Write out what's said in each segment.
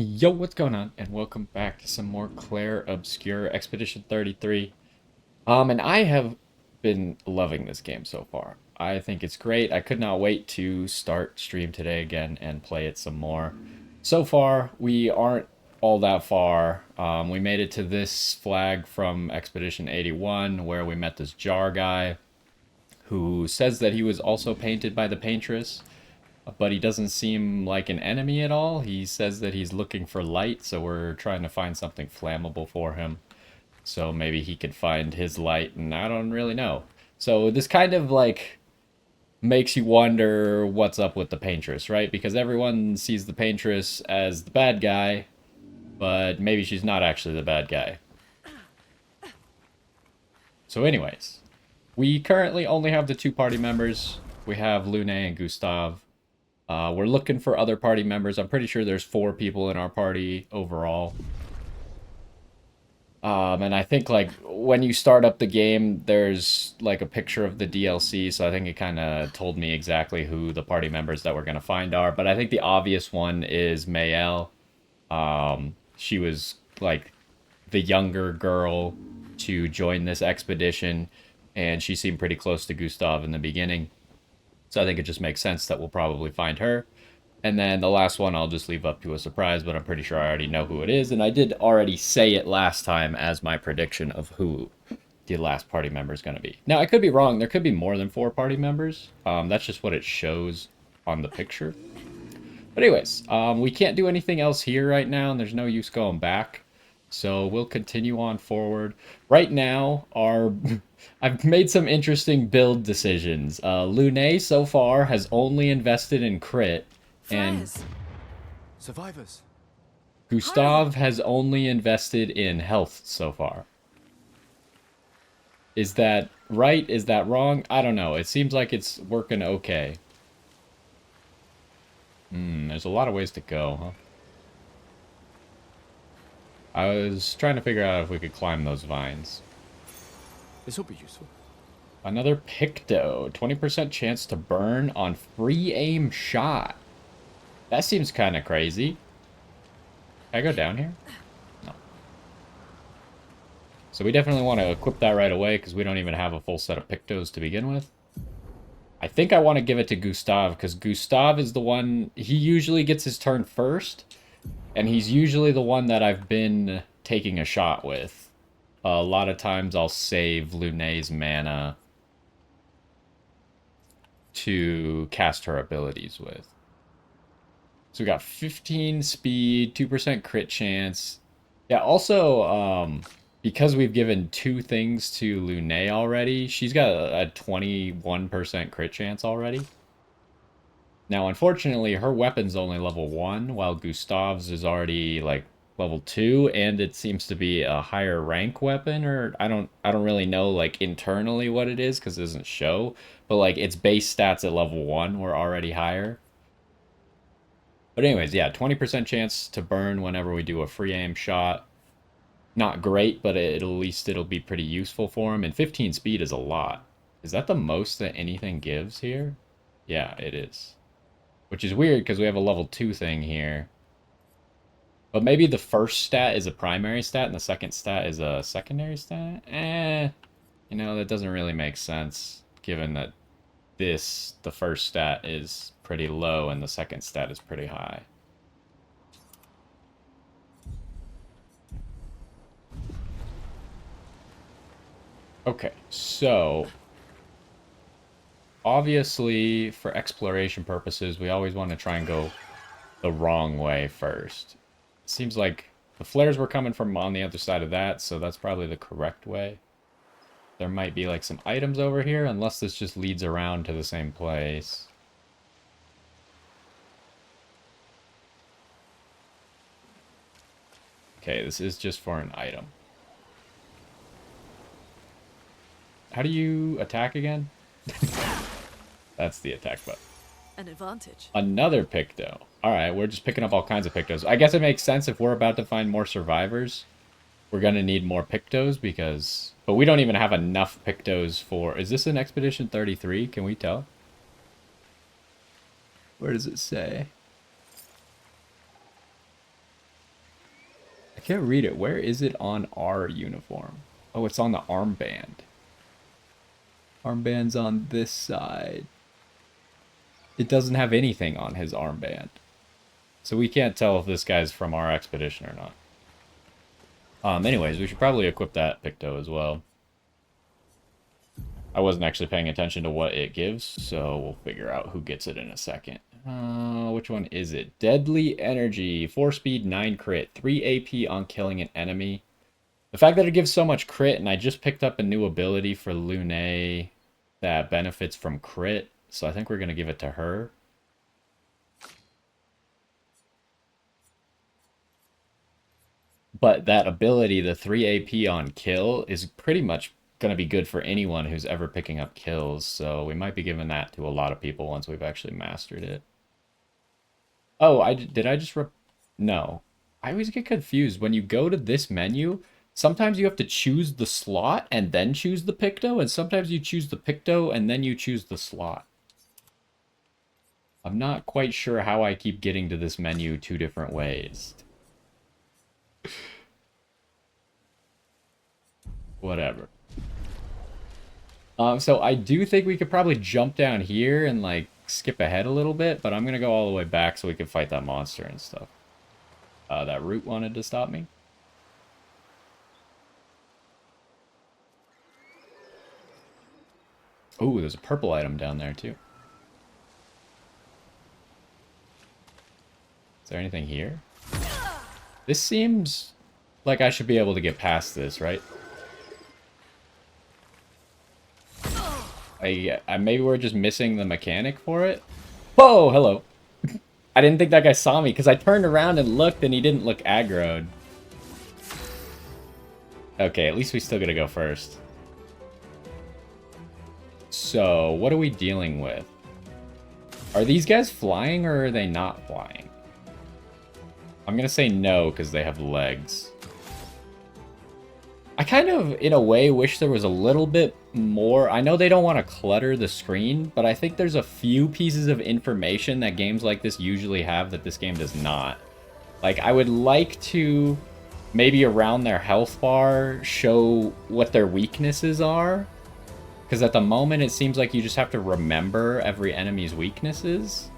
Yo, what's going on? And welcome back to some more Clair Obscur Expedition 33. And I have been loving this game so far. I think it's great. I could not wait to start stream today again and play it some more. So far, we aren't all that far. We made it to this flag from Expedition 81, where we met this jar guy who says that he was also painted by the paintress, but he doesn't seem like an enemy at all. He says that he's looking for light, so we're trying to find something flammable for him. So maybe he could find his light, and I don't really know. So this kind of like makes you wonder what's up with the paintress, right? Because everyone sees the paintress as the bad guy, but maybe she's not actually the bad guy. So anyways, we currently only have the two party members. We have Lune and Gustav. We're looking for other party members. I'm pretty sure there's 4 people in our party overall. And I think like when you start up the game, there's like a picture of the DLC, so I think it kind of told me exactly who the party members that we're gonna find are. But I think the obvious one is Mayel. She was like the younger girl to join this expedition, and she seemed pretty close to Gustav in the beginning. So I think it just makes sense that we'll probably find her. And then the last one I'll just leave up to a surprise, but I'm pretty sure I already know who it is. And I did already say it last time as my prediction of who the last party member is going to be. Now, I could be wrong. There could be more than 4 party members. That's just what it shows on the picture. But anyways, we can't do anything else here right now, and there's no use going back. So we'll continue on forward. Right now, our I've made some interesting build decisions. Lune so far has only invested in crit, and Flares. Survivors. Gustav has only invested in health so far. Is that right? Is that wrong? I don't know. It seems like it's working okay. There's a lot of ways to go, huh? I was trying to figure out if we could climb those vines. This will be useful. Another Picto. 20% chance to burn on free aim shot. That seems kind of crazy. Can I go down here? No. So we definitely want to equip that right away because we don't even have a full set of Pictos to begin with. I think I want to give it to Gustav because Gustav is the one... He usually gets his turn first, and he's usually the one that I've been taking a shot with. A lot of times I'll save Lune's mana to cast her abilities with. So we got 15 speed, 2% crit chance. Yeah, also, because we've given 2 things to Lune already, she's got a 21% crit chance already. Now, unfortunately, her weapon's only level 1, while Gustav's is already, like, level 2, and it seems to be a higher rank weapon, or I don't really know, like, internally what it is, because it doesn't show, but, like, its base stats at level 1 were already higher. But anyways, yeah, 20% chance to burn whenever we do a free aim shot. Not great, but at least it'll be pretty useful for him, and 15 speed is a lot. Is that the most that anything gives here? Yeah, it is. Which is weird, because we have a level 2 thing here. But maybe the first stat is a primary stat, and the second stat is a secondary stat? You know, that doesn't really make sense, given that the first stat is pretty low, and the second stat is pretty high. Okay, so... Obviously, for exploration purposes, we always want to try and go the wrong way first. Seems like the flares were coming from on the other side of that, so that's probably the correct way. There might be like some items over here, unless this just leads around to the same place. Okay, this is just for an item. How do you attack again? That's the attack button. An advantage. Another Picto. Alright, we're just picking up all kinds of Pictos. I guess it makes sense if we're about to find more survivors. We're going to need more Pictos because... But we don't even have enough Pictos for... Is this an Expedition 33? Can we tell? Where does it say? can't read it. Where is it on our uniform? Oh, it's on the armband. Armband's on this side. It doesn't have anything on his armband. So we can't tell if this guy's from our expedition or not. Anyways, we should probably equip that Picto as well. I wasn't actually paying attention to what it gives, so we'll figure out who gets it in a second. Which one is it? Deadly Energy. 4 speed, 9 crit. 3 AP on killing an enemy. The fact that it gives so much crit, and I just picked up a new ability for Lune that benefits from crit, so I think we're going to give it to her. But that ability, the 3 AP on kill, is pretty much going to be good for anyone who's ever picking up kills, so we might be giving that to a lot of people once we've actually mastered it. Oh, did I just... No. I always get confused. When you go to this menu, sometimes you have to choose the slot and then choose the Picto, and sometimes you choose the Picto and then you choose the slot. I'm not quite sure how I keep getting to this menu 2 different ways. Whatever. So I do think we could probably jump down here and, like, skip ahead a little bit, but I'm going to go all the way back so we can fight that monster and stuff. That root wanted to stop me. Oh, there's a purple item down there, too. Is there anything here? This seems like I should be able to get past this, right? Maybe we're just missing the mechanic for it. Whoa, hello. I didn't think that guy saw me because I turned around and looked and he didn't look aggroed. Okay, at least we still gotta go first. So, what are we dealing with? Are these guys flying or are they not flying? I'm gonna say no because they have legs. I kind of, in a way, wish there was a little bit more. I know they don't want to clutter the screen, but I think there's a few pieces of information that games like this usually have that this game does not. Like, I would like to, maybe around their health bar, show what their weaknesses are. Because at the moment, it seems like you just have to remember every enemy's weaknesses.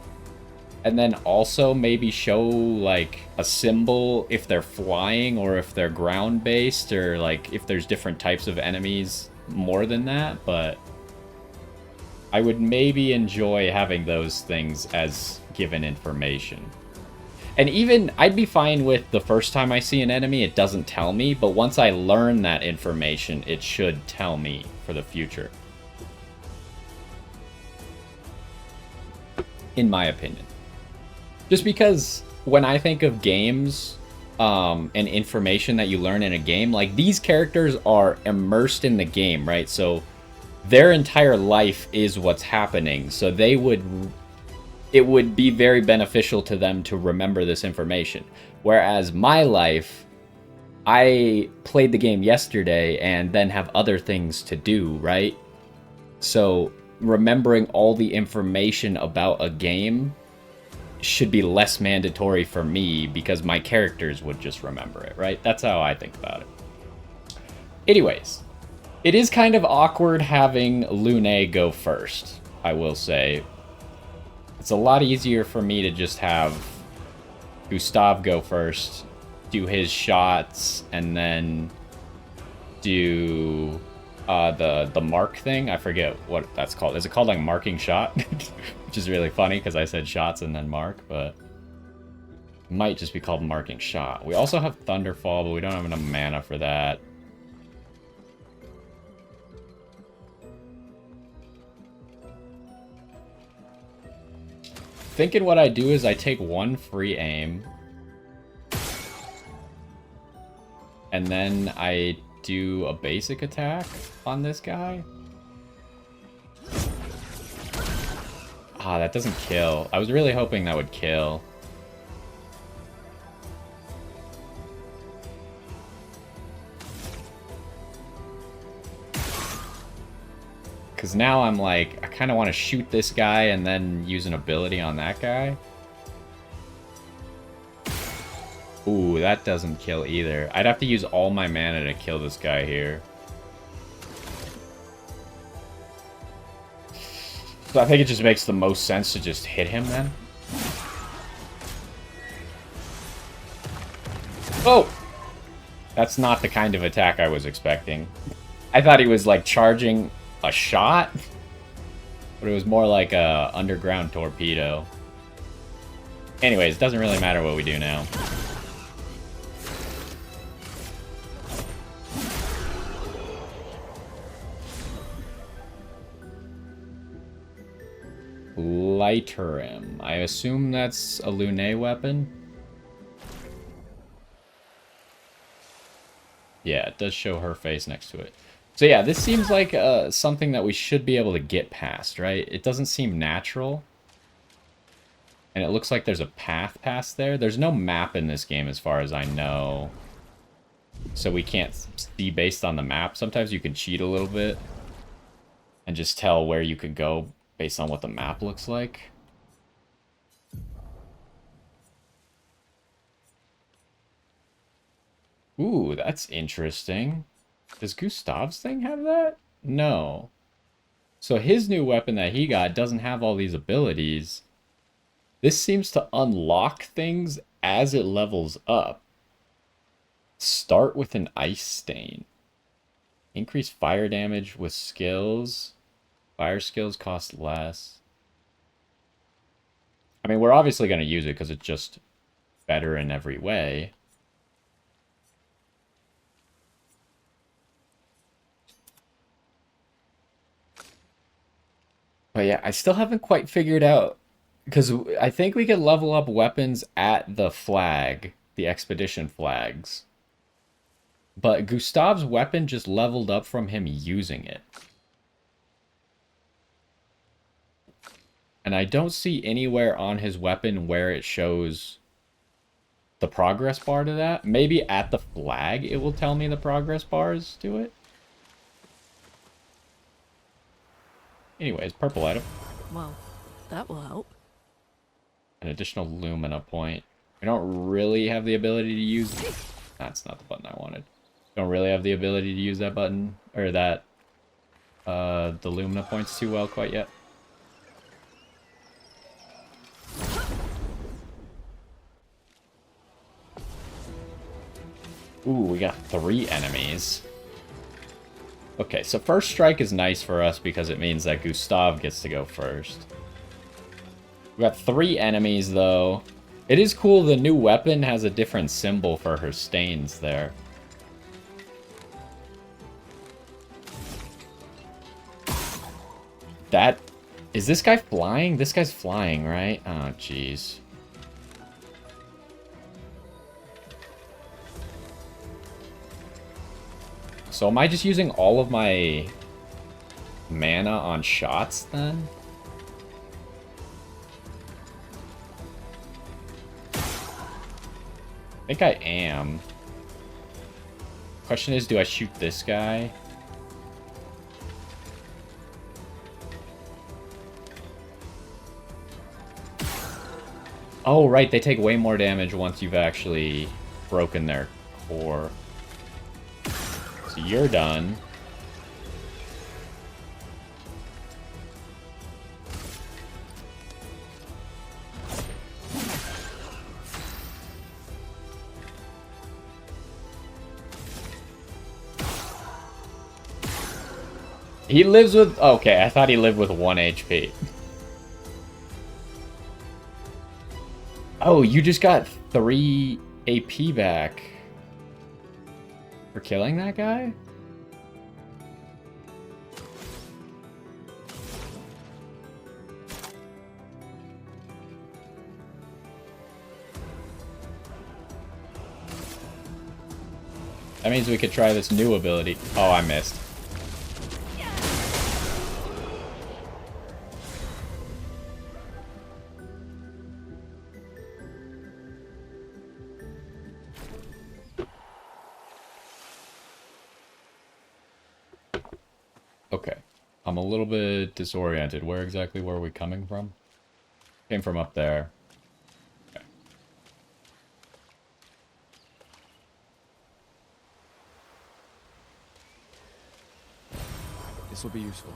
And then also maybe show, like, a symbol if they're flying or if they're ground-based, or, like, if there's different types of enemies more than that, but I would maybe enjoy having those things as given information. And even, I'd be fine with the first time I see an enemy, it doesn't tell me, but once I learn that information, it should tell me for the future. In my opinion. Just because when I think of games and information that you learn in a game, like, these characters are immersed in the game, right? So their entire life is what's happening. So it would be very beneficial to them to remember this information. Whereas my life, I played the game yesterday and then have other things to do, right? So remembering all the information about a game should be less mandatory for me because my characters would just remember it, right? That's how I think about it. Anyways, it is kind of awkward having Lune go first, I will say. It's a lot easier for me to just have Gustav go first, do his shots, and then do the mark thing. I forget what that's called. Is it called, like, marking shot? Which is really funny because I said shots and then mark, but it might just be called marking shot. We also have Thunderfall, but we don't have enough mana for that. Thinking what I do is I take 1 free aim, and then I do a basic attack on this guy. Ah, that doesn't kill. I was really hoping that would kill. Because now I'm like, I kind of want to shoot this guy and then use an ability on that guy. Ooh, that doesn't kill either. I'd have to use all my mana to kill this guy here. So I think it just makes the most sense to just hit him then. Oh! That's not the kind of attack I was expecting. I thought he was, like, charging a shot, but it was more like a underground torpedo. Anyways, doesn't really matter what we do now. Lighterim. I assume that's a Lune weapon? Yeah, it does show her face next to it. So yeah, this seems like something that we should be able to get past, right? It doesn't seem natural. And it looks like there's a path past there. There's no map in this game as far as I know. So we can't see based on the map. Sometimes you can cheat a little bit and just tell where you could go based on what the map looks like. Ooh, that's interesting. Does Gustav's thing have that? No. So his new weapon that he got doesn't have all these abilities. This seems to unlock things as it levels up. Start with an ice stain. Increase fire damage with skills. Fire skills cost less. I mean, we're obviously going to use it because it's just better in every way. But yeah, I still haven't quite figured out, because I think we could level up weapons at the flag, the expedition flags. But Gustav's weapon just leveled up from him using it. And I don't see anywhere on his weapon where it shows the progress bar to that. Maybe at the flag it will tell me the progress bars to it. Anyways, purple item. Well, that will help. An additional Lumina point. We don't really have the ability to use... That's not the button I wanted. Don't really have the ability to use that button, or that, the Lumina points too well quite yet. Ooh, we got 3 enemies. Okay, so first strike is nice for us because it means that Gustav gets to go first. We got 3 enemies, though. It is cool the new weapon has a different symbol for her stains there. That... Is this guy flying? This guy's flying, right? Oh, jeez. So am I just using all of my mana on shots, then? I think I am. Question is, do I shoot this guy? Oh, right, they take way more damage once you've actually broken their core. So you're done. He lives with... Okay, I thought he lived with 1 HP. Oh, you just got 3 AP back. For killing that guy? That means we could try this new ability. Oh, I missed. Okay. I'm a little bit disoriented. Where exactly were we coming from? Came from up there. Okay. This will be useful.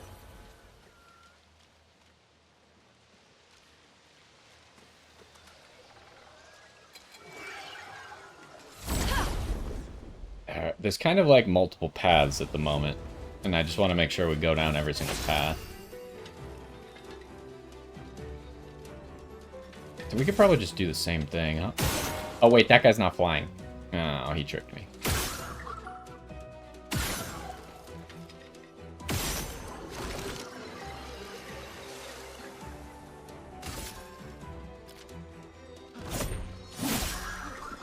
There's kind of like multiple paths at the moment, and I just want to make sure we go down every single path. So we could probably just do the same thing, huh? Oh wait, that guy's not flying. Oh, he tricked me.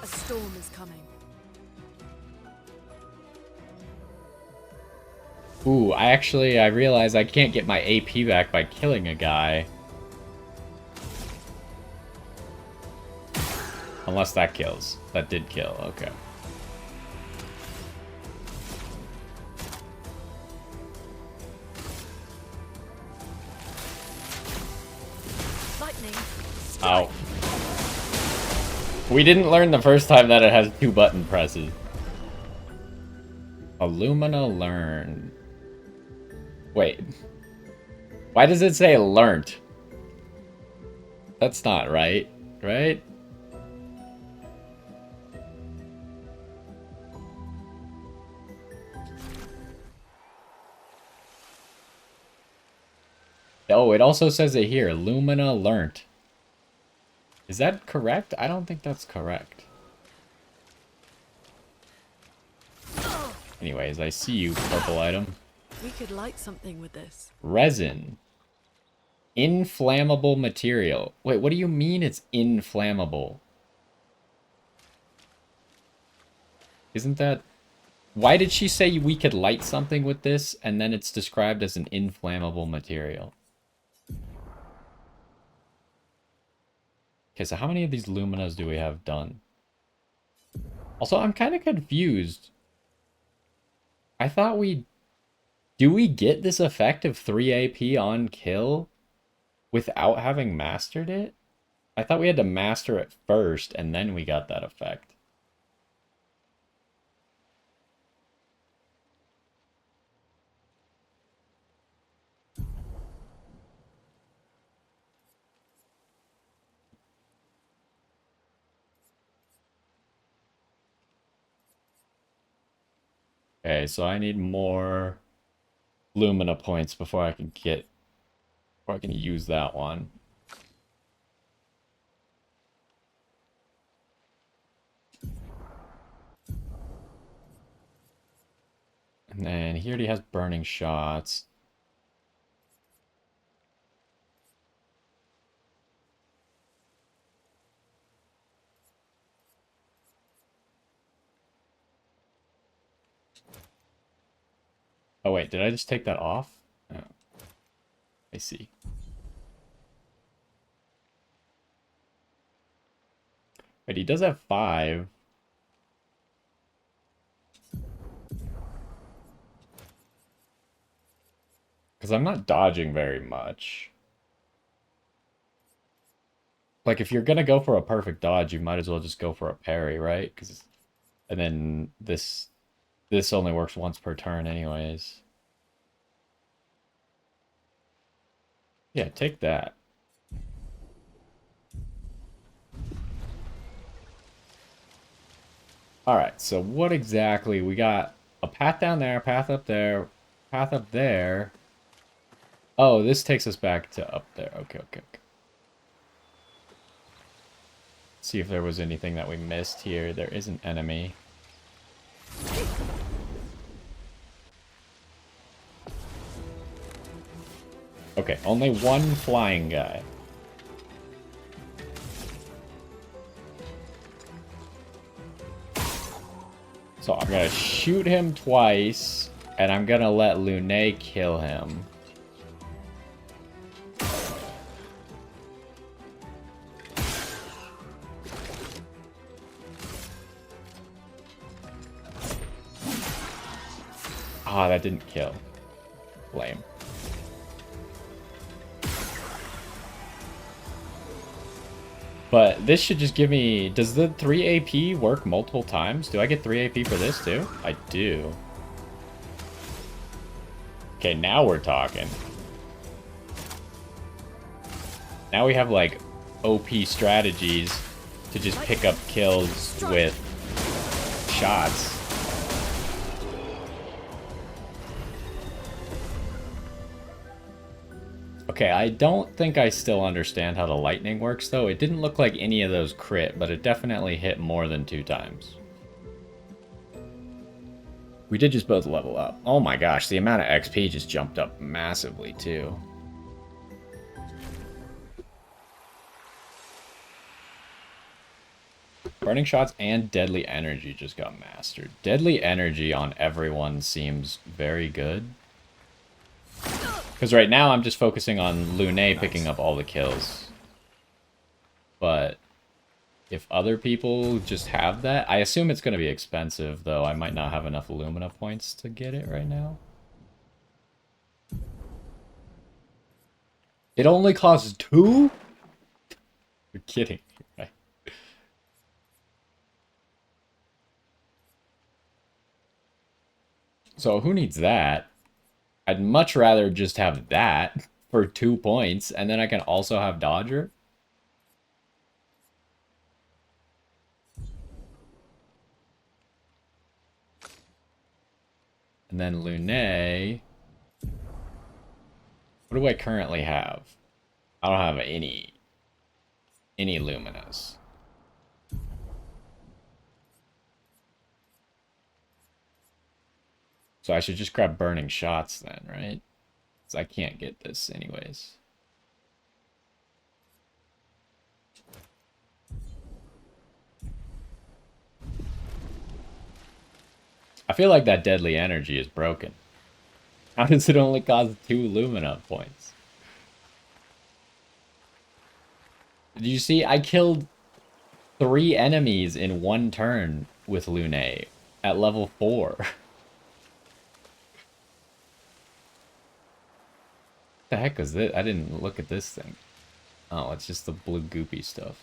A storm is coming. Ooh, I realize I can't get my AP back by killing a guy. Unless that kills. That did kill, okay. Lightning. Ow. We didn't learn the first time that it has 2 button presses. Illumina learned. Wait. Why does it say learnt? That's not right, right? Oh, it also says it here. Lumina learnt. Is that correct? I don't think that's correct. Anyways, I see you, purple item. We could light something with this. Resin. Inflammable material. Wait, what do you mean it's inflammable? Isn't that... Why did she say we could light something with this, and then it's described as an inflammable material? Okay, so how many of these Luminas do we have done? Also, I'm kind of confused. I thought we... Do we get this effect of 3 AP on kill without having mastered it? I thought we had to master it first, and then we got that effect. Okay, so I need more Lumina points before I can use that one. And then he already has burning shots. Oh wait, did I just take that off? Oh, I see. Wait, he does have 5. Because I'm not dodging very much. Like, if you're gonna go for a perfect dodge, you might as well just go for a parry, right? And then this only works once per turn anyways. Yeah, take that. Alright, so what exactly? We got a path down there, path up there, path up there. Oh, this takes us back to up there. Okay, okay, okay. See if there was anything that we missed here. There is an enemy. Okay, only one flying guy. So I'm gonna shoot him twice, and I'm gonna let Lune kill him. Ah, that didn't kill. Lame. But this should just give me... Does the 3 AP work multiple times? Do I get 3 AP for this too? I do. Okay, now we're talking. Now we have, like, OP strategies to just pick up kills with shots. Okay, I don't think I still understand how the lightning works, though. It didn't look like any of those crit, but it definitely hit more than 2 times. We did just both level up. Oh my gosh, the amount of XP just jumped up massively, too. Burning shots and deadly energy just got mastered. Deadly energy on everyone seems very good. Because right now I'm just focusing on Lune picking up all the kills. But if other people just have that, I assume it's going to be expensive, though. I might not have enough Lumina points to get it right now. It only costs 2? You're kidding, right? So who needs that? I'd much rather just have that for 2 points, and then I can also have Dodger. And then Lune. What do I currently have? I don't have any Luminas. So I should just grab Burning Shots then, right? Because I can't get this anyways. I feel like that Deadly Energy is broken. How does it only cost 2 Lumina points? Did you see? I killed 3 enemies in 1 turn with Lune at level 4. What the heck is this? I didn't look at this thing. Oh, it's just the blue goopy stuff.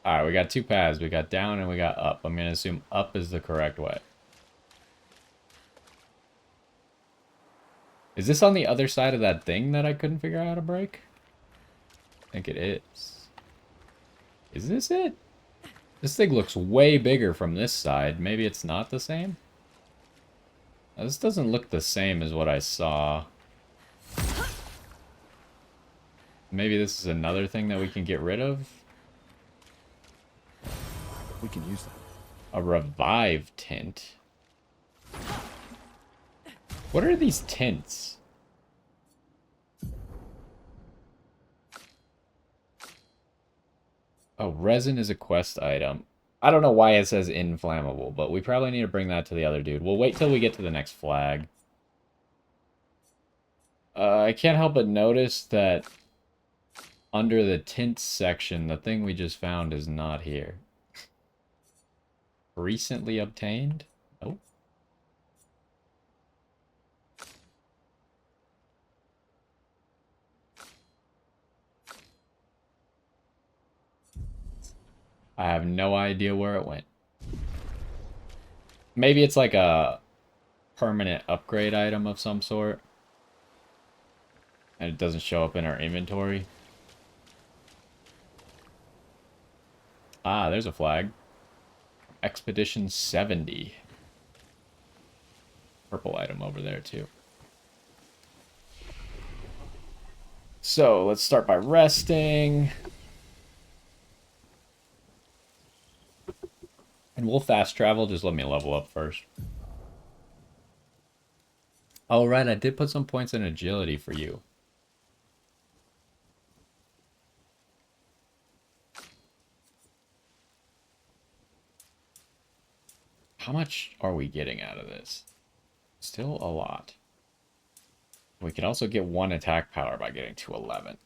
Alright, we got 2 paths. We got down and we got up. I'm going to assume up is the correct way. Is this on the other side of that thing that I couldn't figure out how to break? I think it is. Is this it? This thing looks way bigger from this side. Maybe it's not the same? Now, this doesn't look the same as what I saw. Maybe this is another thing that we can get rid of? We can use that. A revive tint. What are these tints? Oh, resin is a quest item. I don't know why it says inflammable, but we probably need to bring that to the other dude. We'll wait till we get to the next flag. I can't help but notice that under the tints section, the thing we just found is not here. Recently obtained? Nope. I have no idea where it went. Maybe it's like a permanent upgrade item of some sort. And it doesn't show up in our inventory. Ah, there's a flag. Expedition 70. Purple item over there, too. So, let's start by resting. And we'll fast travel. Just let me level up first. Oh, right. I did put some points in agility for you. How much are we getting out of this? Still a lot. We can also get 1 attack power by getting to 11.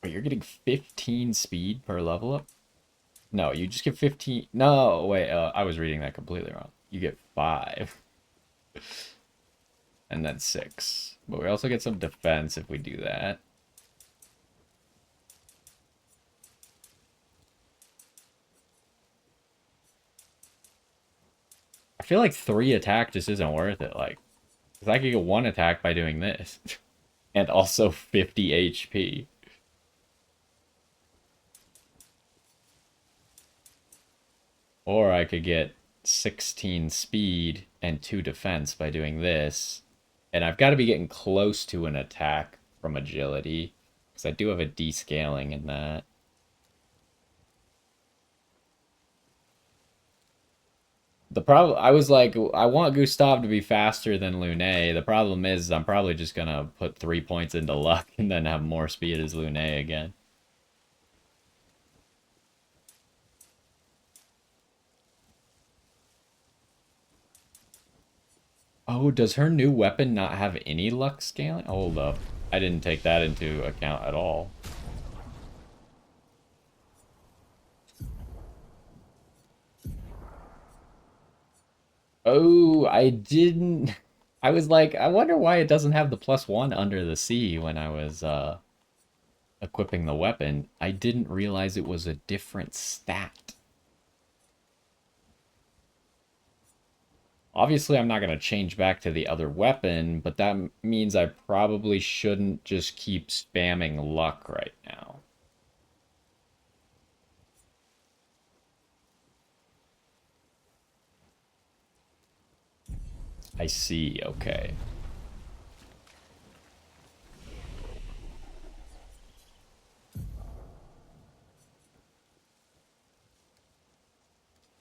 Wait, you're getting 15 speed per level up? No, you just get 15. No, wait, I was reading that completely wrong. You get 5. and then 6. But we also get some defense if we do that. I feel like 3 attack just isn't worth it. Like, because I could get 1 attack by doing this. And also 50 HP. Or I could get 16 speed and 2 defense by doing this. And I've got to be getting close to an attack from agility. Because I do have a descaling in that. The problem, I was like, I want Gustav to be faster than Lune. The problem is I'm probably just going to put 3 points into luck and then have more speed as Lune again. Oh, does her new weapon not have any luck scaling? Hold up. I didn't take that into account at all. Oh, I didn't... I was like, I wonder why it doesn't have the +1 under the sea when I was equipping the weapon. I didn't realize it was a different stat. Obviously, I'm not going to change back to the other weapon, but that means I probably shouldn't just keep spamming luck right now. I see, okay.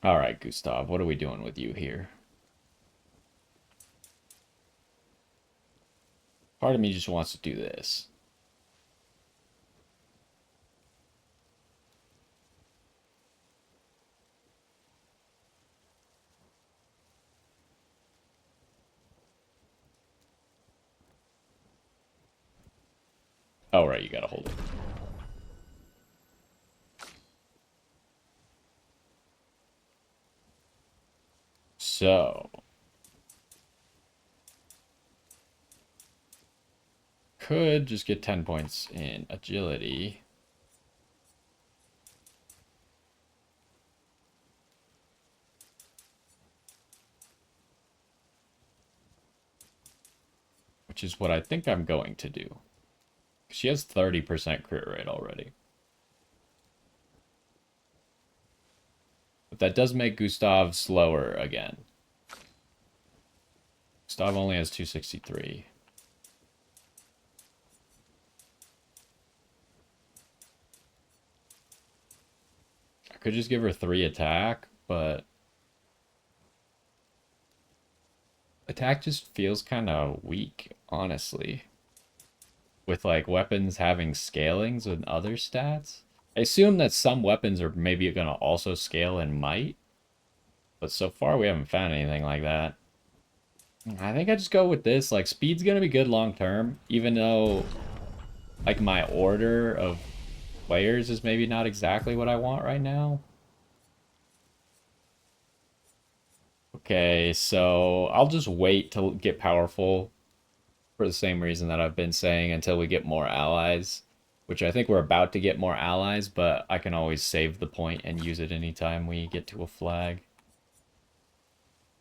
Alright, Gustav, what are we doing with you here? Part of me just wants to do this. Oh, right, you gotta hold it. So... could just get 10 points in agility. Which is what I think I'm going to do. She has 30% crit rate already. But that does make Gustav slower again. Gustav only has 263. I could just give her 3 attack, but... attack just feels kind of weak, honestly. With, like, weapons having scalings and other stats. I assume that some weapons are maybe going to also scale in might. But so far, we haven't found anything like that. I think I just go with this. Like, speed's going to be good long term, even though, like, my order of players is maybe not exactly what I want right now. Okay, so I'll just wait to get powerful for the same reason that I've been saying until we get more allies, which I think we're about to get more allies, but I can always save the point and use it anytime we get to a flag.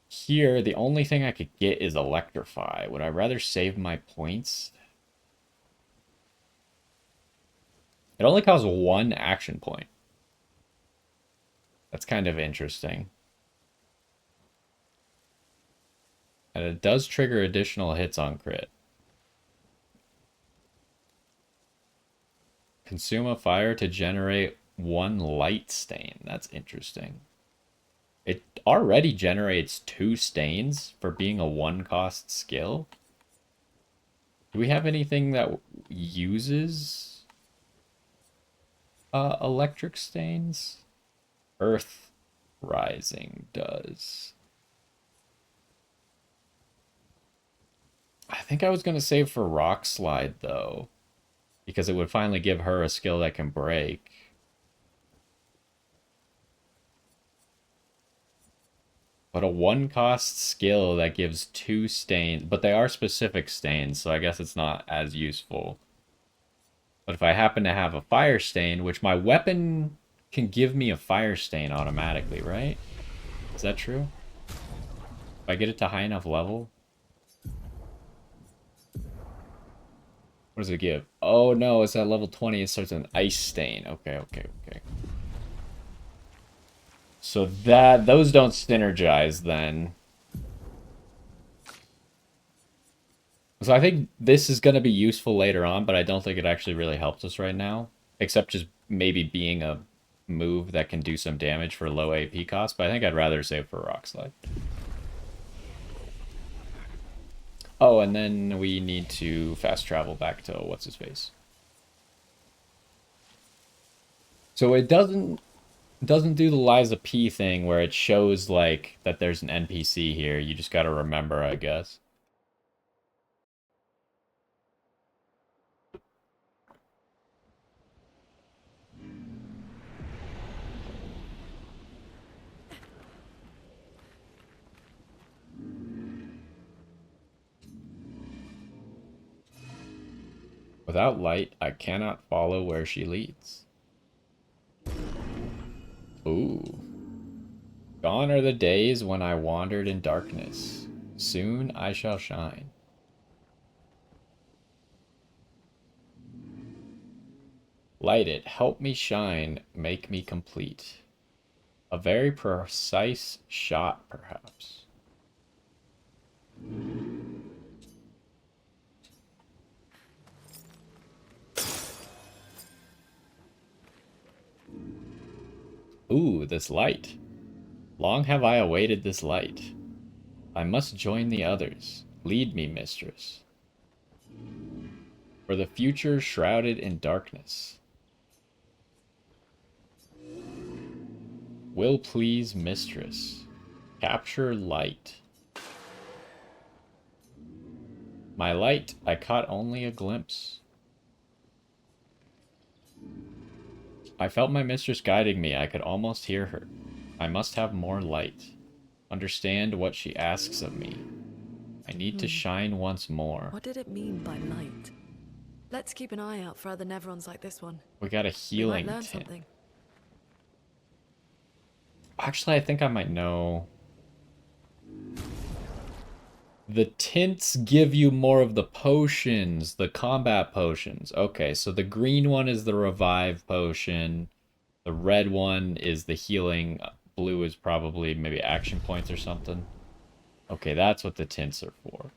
Here, the only thing I could get is Electrify. Would I rather save my points? It only costs 1 action point. That's kind of interesting. And it does trigger additional hits on crit. Consume a fire to generate 1 light stain. That's interesting. It already generates 2 stains for being a 1-cost skill. Do we have anything that uses electric stains? Earth Rising does. I think I was going to save for Rock Slide, though, because it would finally give her a skill that can break. But a 1-cost skill that gives 2 stains, but they are specific stains, so I guess it's not as useful. But if I happen to have a fire stain, which my weapon can give me a fire stain automatically, right? Is that true? If I get it to high enough level? What does it give? Oh no, it's at level 20, it starts an ice stain. Okay, okay, okay. So those don't synergize then. So I think this is going to be useful later on, but I don't think it actually really helps us right now. Except just maybe being a move that can do some damage for low AP cost, but I think I'd rather save for Rock Slide. Oh, and then we need to fast travel back to what's-his-face. So it doesn't do the Liza P thing where it shows like that there's an NPC here. You just gotta remember, I guess. Without light, I cannot follow where she leads. Ooh. Gone are the days when I wandered in darkness. Soon I shall shine. Light it, help me shine, make me complete. A very precise shot, perhaps. Ooh, this light. Long have I awaited this light. I must join the others. Lead me, mistress. For the future shrouded in darkness. Will please, mistress. Capture light. My light, I caught only a glimpse. I felt my mistress guiding me. I could almost hear her. I must have more light. Understand what she asks of me. I need to shine once more. What did it mean by light? Let's keep an eye out for other Nevrons like this one. We got a We healing might learn tint. something. Actually, I think I might know. The tints give you more of the potions, the combat potions. Okay, so the green one is the revive potion. The red one is the healing. Blue is probably maybe action points or something. Okay, that's what the tints are for.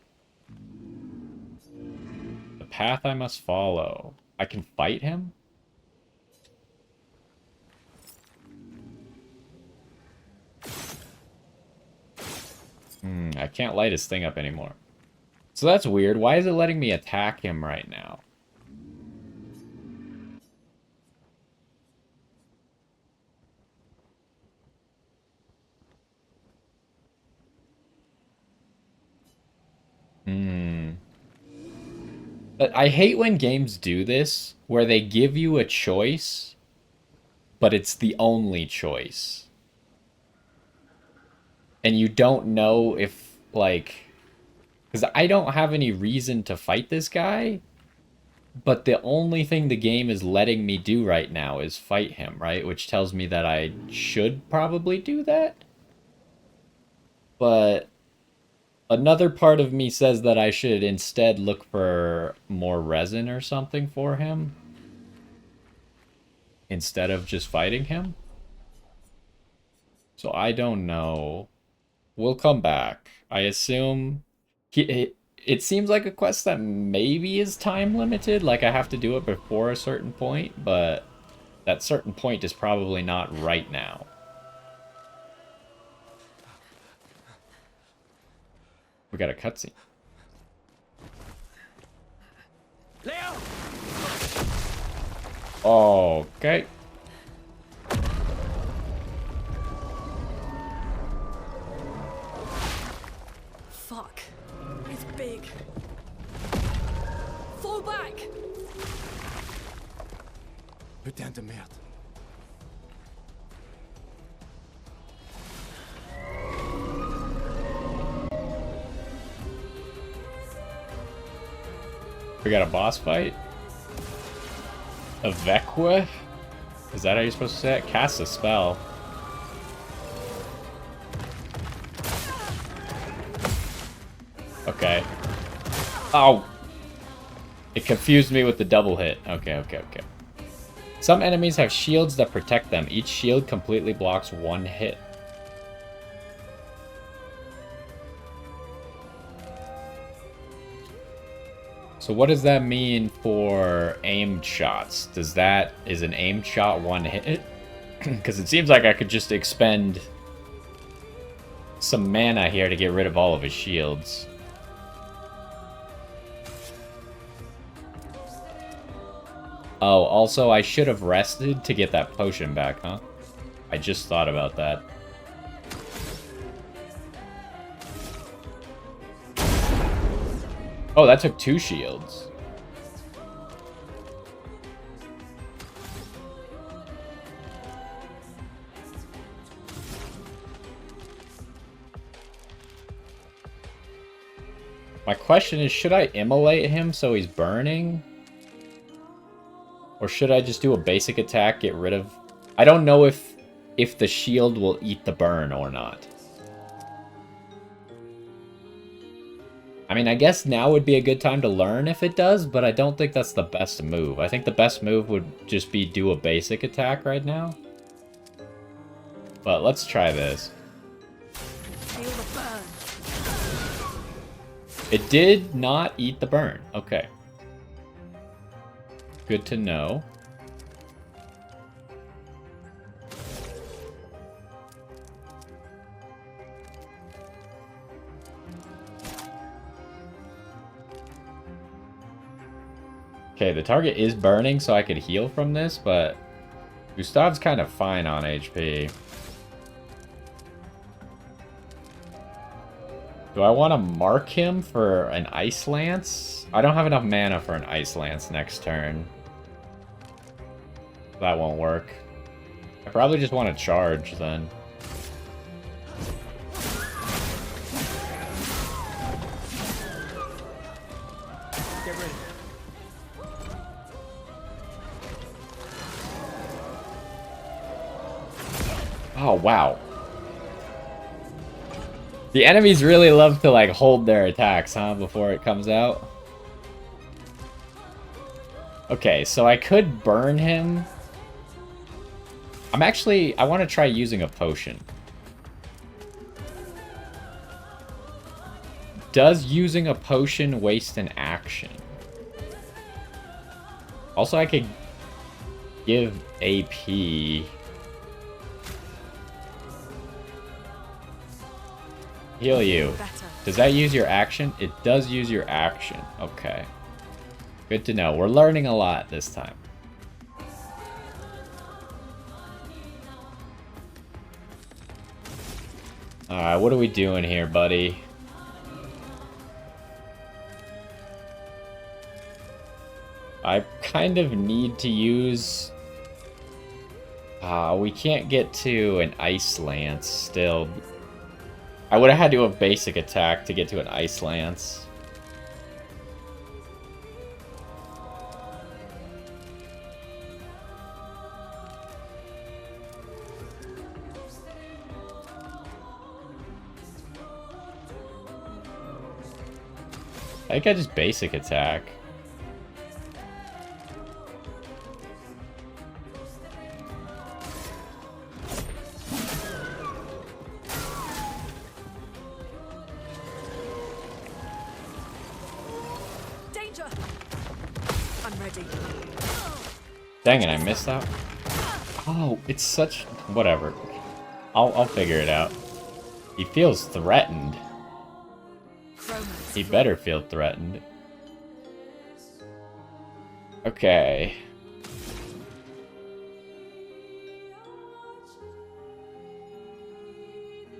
The path I must follow. I can fight him? I can't light his thing up anymore. So that's weird. Why is it letting me attack him right now? But I hate when games do this, where they give you a choice, but it's the only choice. And you don't know if, like... Because I don't have any reason to fight this guy, but the only thing the game is letting me do right now is fight him, right? Which tells me that I should probably do that. But another part of me says that I should instead look for more resin or something for him, instead of just fighting him. So I don't know. We'll come back. I assume... It seems like a quest that maybe is time limited, like I have to do it before a certain point, but that certain point is probably not right now. We got a cutscene. Leo! Okay. Fuck. It's big. Fall back! Putain de merde. We got a boss fight. A Vekwa? Is that how you're supposed to say it? Cast a spell. Okay. Oh! It confused me with the double hit. Okay, okay, okay. Some enemies have shields that protect them. Each shield completely blocks one hit. So what does that mean for aimed shots? Is an aimed shot one hit? Because it seems like I could just expend some mana here to get rid of all of his shields. Oh, also I should have rested to get that potion back, huh? I just thought about that. Oh, that took 2 shields. My question is, should I immolate him so he's burning? Or should I just do a basic attack, get rid of... I don't know if the shield will eat the burn or not. I mean, I guess now would be a good time to learn if it does, but I don't think that's the best move. I think the best move would just be do a basic attack right now. But let's try this. Feel the burn. It did not eat the burn. Okay. Good to know. Okay, the target is burning, so I could heal from this, but Gustav's kind of fine on HP. Do I want to mark him for an Ice Lance? I don't have enough mana for an Ice Lance next turn. That won't work. I probably just want to charge then. Get ready. Oh, wow. The enemies really love to, like, hold their attacks, huh, before it comes out. Okay, so I could burn him. I want to try using a potion. Does using a potion waste an action? Also, I could give AP. Heal you. Does that use your action? It does use your action. Okay. Good to know. We're learning a lot this time. Alright, what are we doing here, buddy? I kind of need to use... we can't get to an Ice Lance still. I would have had to do a basic attack to get to an Ice Lance. I think I just basic attack. Danger! I'm ready. Dang it, I missed that. Oh, it's such... Whatever. I'll figure it out. He feels threatened. He better feel threatened. Okay.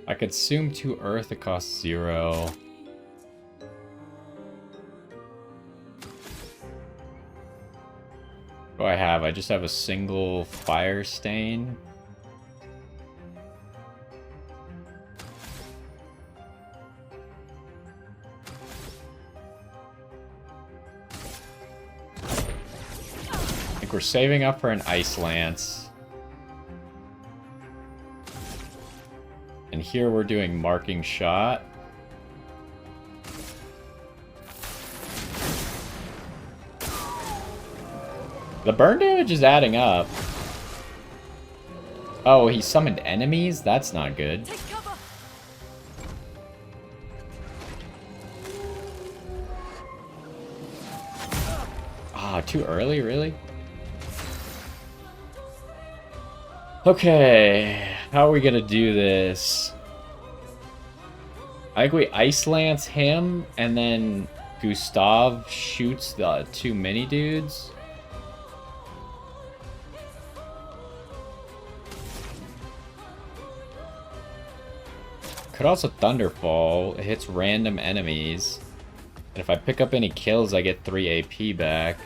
I consume 2 earth, it costs 0. What do I have? I just have a single fire stain. we're saving up for an Ice Lance. And here we're doing Marking Shot. The burn damage is adding up. Oh, he summoned enemies? That's not good. Take cover. Ah, too early, really? Okay, how are we gonna do this? I think we Ice Lance him, and then Gustav shoots the 2 mini dudes. Could also Thunderfall. It hits random enemies. And if I pick up any kills, I get 3 AP back.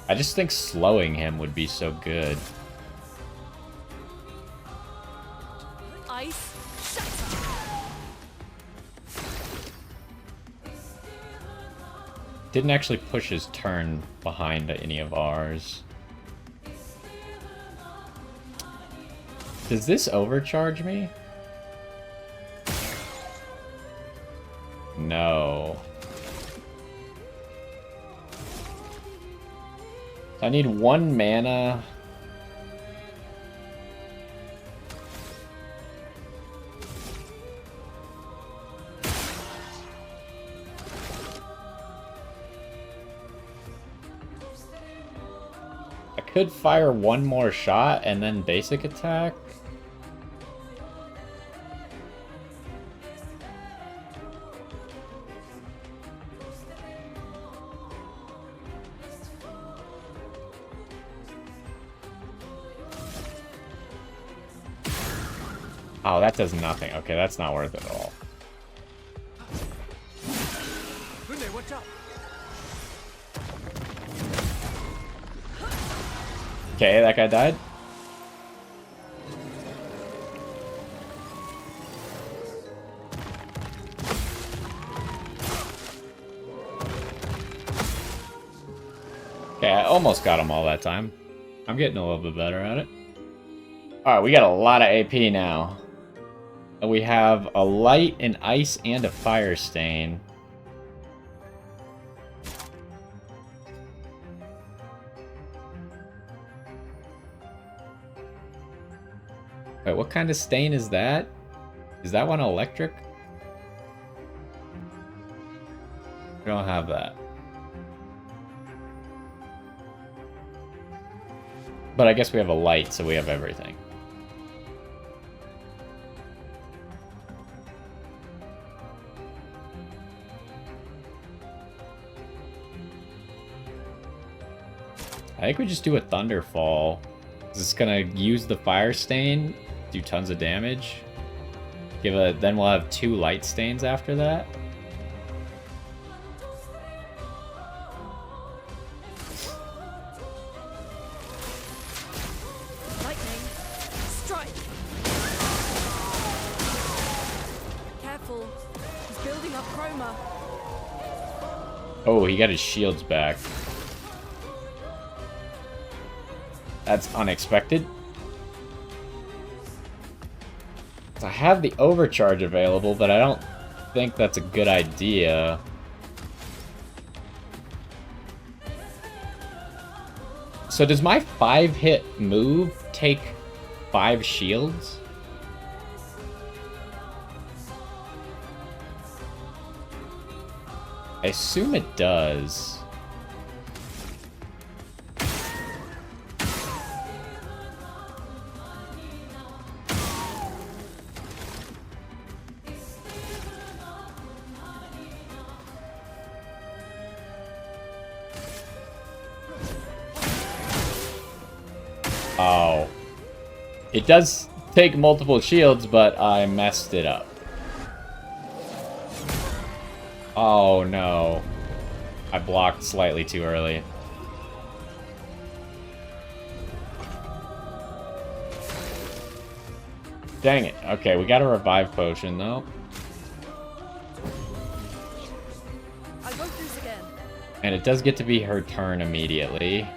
I just think slowing him would be so good. Ice. Shatter. Didn't actually push his turn behind any of ours. Does this overcharge me? No. I need 1 mana. I could fire 1 more shot and then basic attack. Oh, that does nothing. Okay, that's not worth it at all. Rune, watch out. Okay, that guy died. Okay, I almost got him all that time. I'm getting a little bit better at it. Alright, we got a lot of AP now. And we have a light, an ice, and a fire stain. Wait, what kind of stain is that? Is that one electric? We don't have that. But I guess we have a light, so we have everything. I think we just do a Thunderfall. It's gonna use the Fire Stain, do tons of damage. Then we'll have 2 Light Stains after that. Lightning. Strike. Careful. He's building up chroma. Oh, he got his shields back. That's unexpected. I have the overcharge available, but I don't think that's a good idea. So does my 5-hit move take 5 shields? I assume it does. Oh. It does take multiple shields, but I messed it up. Oh no. I blocked slightly too early. Dang it. Okay, we got a revive potion, though. I'll go through this again. And it does get to be her turn immediately.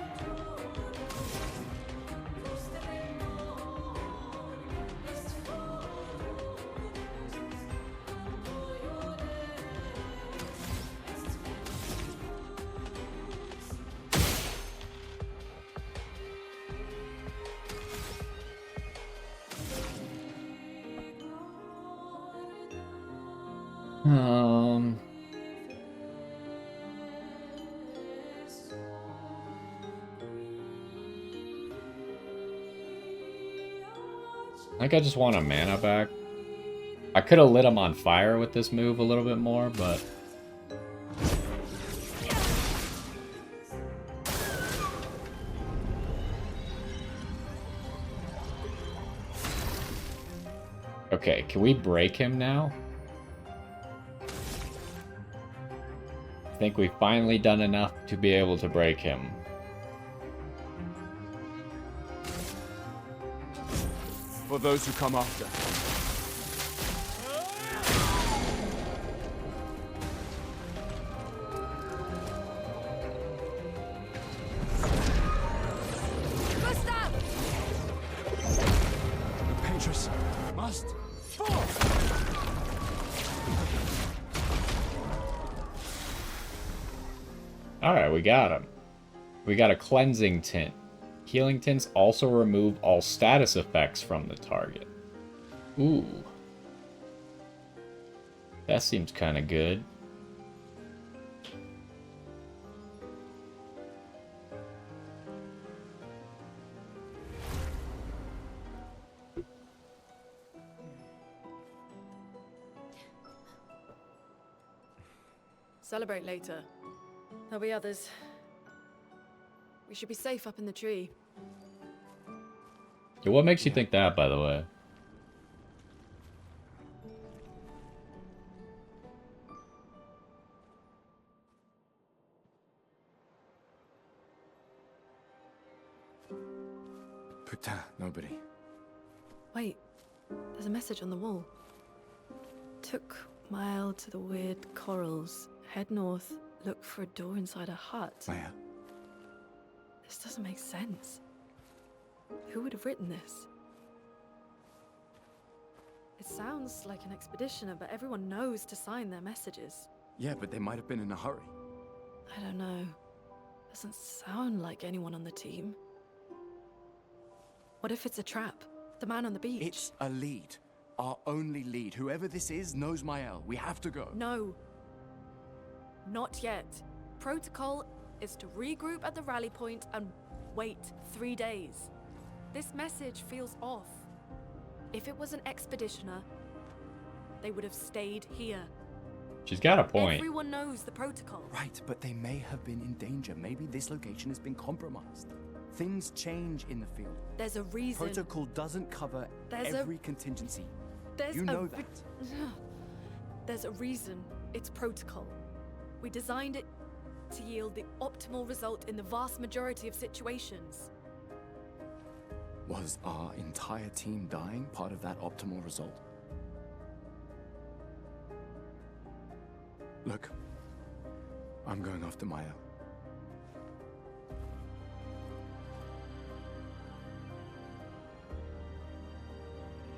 I think I just want a mana back. I could have lit him on fire with this move a little bit more, but... Okay, can we break him now? I think we've finally done enough to be able to break him. For those who come after. Gustav! The Patriots must fall! Alright, we got him. We got a cleansing tint. Healing tints also remove all status effects from the target. Ooh. That seems kind of good. Celebrate later. There'll be others. We should be safe up in the tree. Yeah, what makes you think that, by the way? Putain, nobody. Wait, there's a message on the wall. Took mile to the weird corals. Head north, look for a door inside a hut. Maya. This doesn't make sense. Who would have written this? It sounds like an expeditioner, but everyone knows to sign their messages. Yeah, but they might have been in a hurry. I don't know. Doesn't sound like anyone on the team. What if it's a trap? The man on the beach? It's a lead. Our only lead. Whoever this is knows Mael. We have to go. No. Not yet. Protocol is to regroup at the rally point and wait 3 days. This message feels off. If it was an expeditioner, they would have stayed here. She's got a point. Everyone knows the protocol. Right, but they may have been in danger. Maybe this location has been compromised. Things change in the field. There's a reason. Protocol doesn't cover every contingency. You know that. There's a reason it's protocol. We designed it to yield the optimal result in the vast majority of situations. Was our entire team dying part of that optimal result? Look, I'm going after Maya.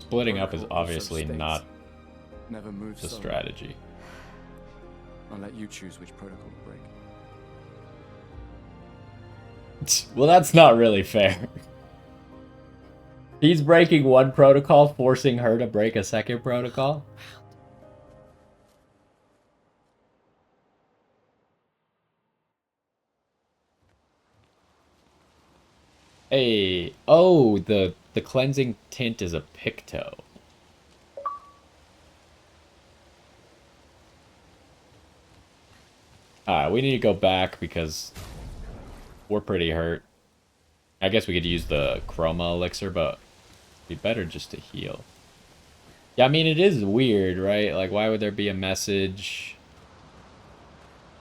Splitting up is Protocol also obviously states, not never move the solo. strategy. I'll let you choose which protocol to break. Well, that's not really fair. He's breaking one protocol, forcing her to break a second protocol. Hey, oh, the cleansing tint is a picto. Alright, we need to go back because we're pretty hurt. I guess we could use the chroma elixir, but it'd be better just to heal. Yeah, I mean, it is weird, right? Like, why would there be a message?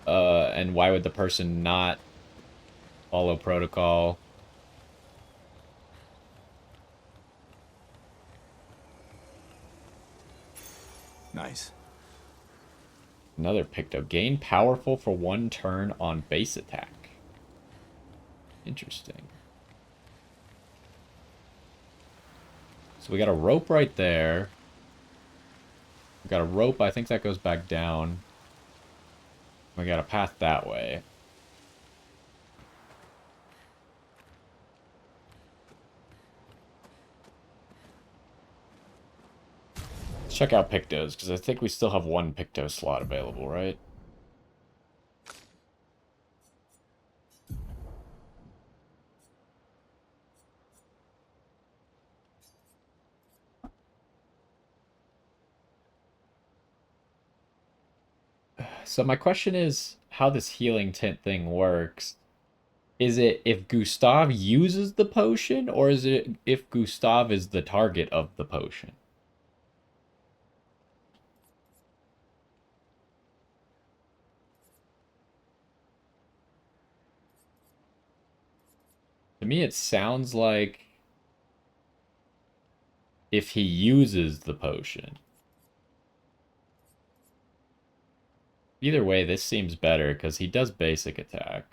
And why would the person not follow protocol? Nice. Another Picto. Gain powerful for 1 turn on base attack. Interesting. So we got a rope right there. We got a rope. I think that goes back down. We got a path that way. Let's check out Pictos, because I think we still have 1 Picto slot available, right? So my question is how this healing tint thing works. Is it if Gustav uses the potion, or is it if Gustav is the target of the potion? To me, it sounds like if he uses the potion. Either way, this seems better because he does basic attack.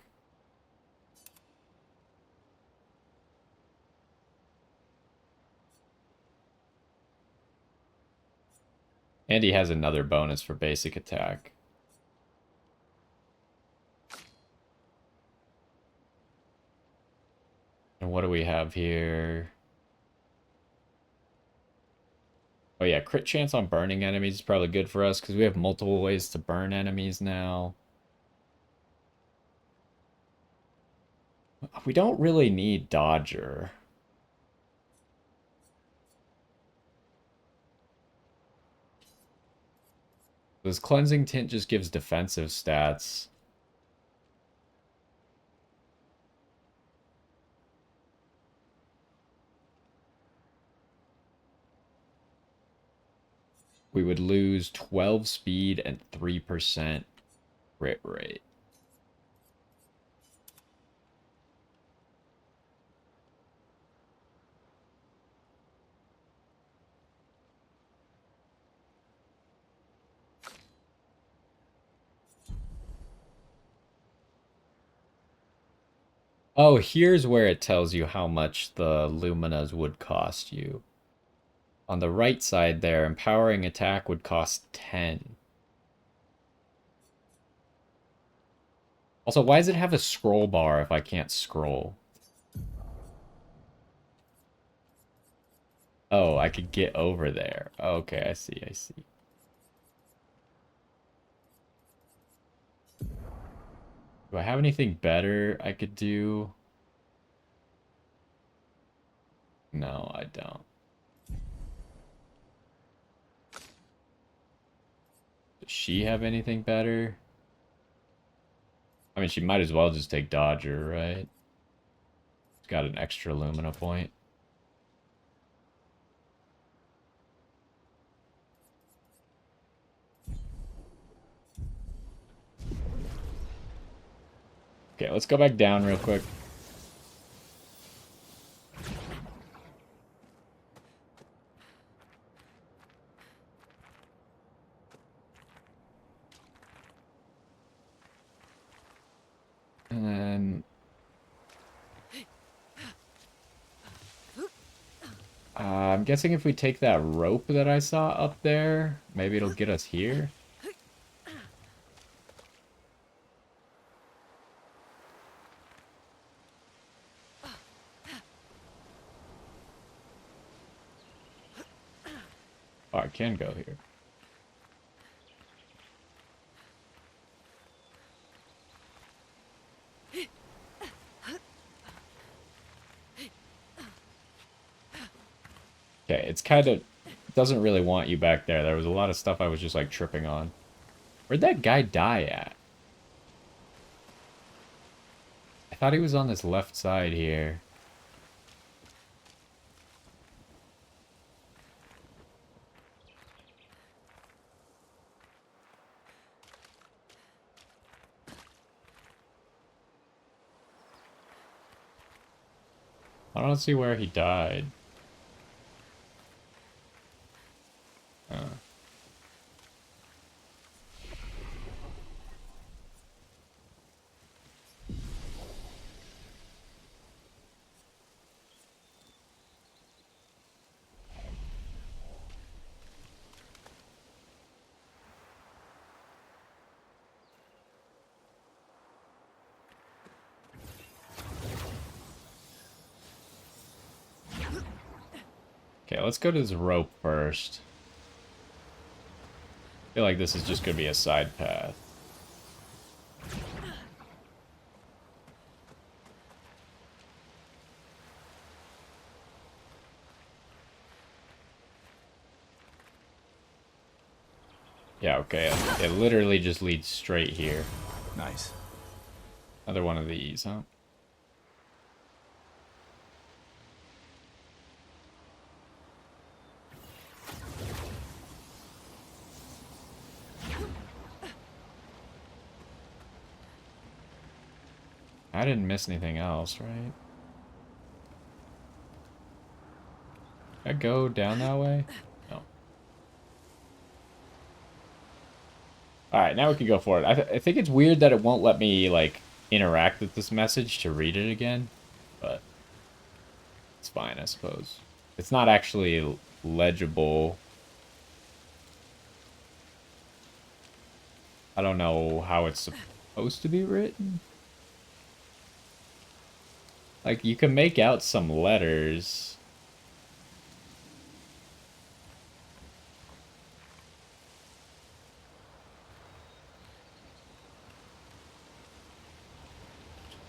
And he has another bonus for basic attack. And what do we have here? Oh yeah, crit chance on burning enemies is probably good for us because we have multiple ways to burn enemies now. We don't really need Dodger. This cleansing tint just gives defensive stats. We would lose 12 speed and 3% crit rate. Oh, here's where it tells you how much the Luminas would cost you. On the right side there, empowering attack would cost 10. Also, why does it have a scroll bar if I can't scroll? Oh, I could get over there. Okay, I see, I see. Do I have anything better I could do? No, I don't. Does she have anything better? I mean, she might as well just take Dodger, right? She's got an extra Lumina point. Okay, let's go back down real quick. And then... I'm guessing if we take that rope that I saw up there, maybe it'll get us here. Oh, I can go here. Okay, it's kind of... doesn't really want you back there. There was a lot of stuff I was just, like, tripping on. Where'd that guy die at? I thought he was on this left side here. I don't see where he died. Okay, let's go to this rope first. I feel like this is just gonna be a side path. Yeah, okay. It literally just leads straight here. Nice. Another one of these, huh? I didn't miss anything else, right? Did I go down that way? No. Alright, now we can go for it. I think it's weird that it won't let me, like, interact with this message to read it again. But it's fine, I suppose. It's not actually legible. I don't know how it's supposed to be written. Like, you can make out some letters.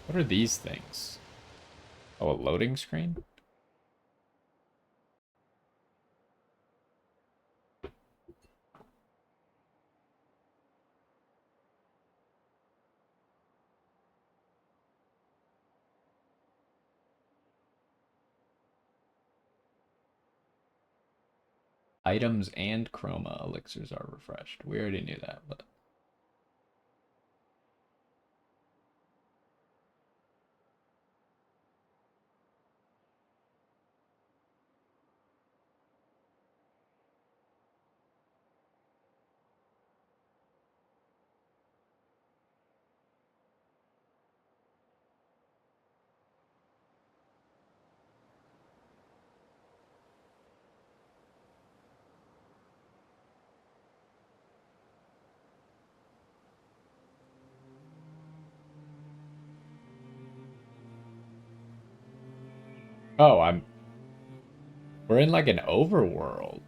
What are these things? Oh, a loading screen? Items and chroma elixirs are refreshed. We already knew that, but... Oh, we're in like an overworld.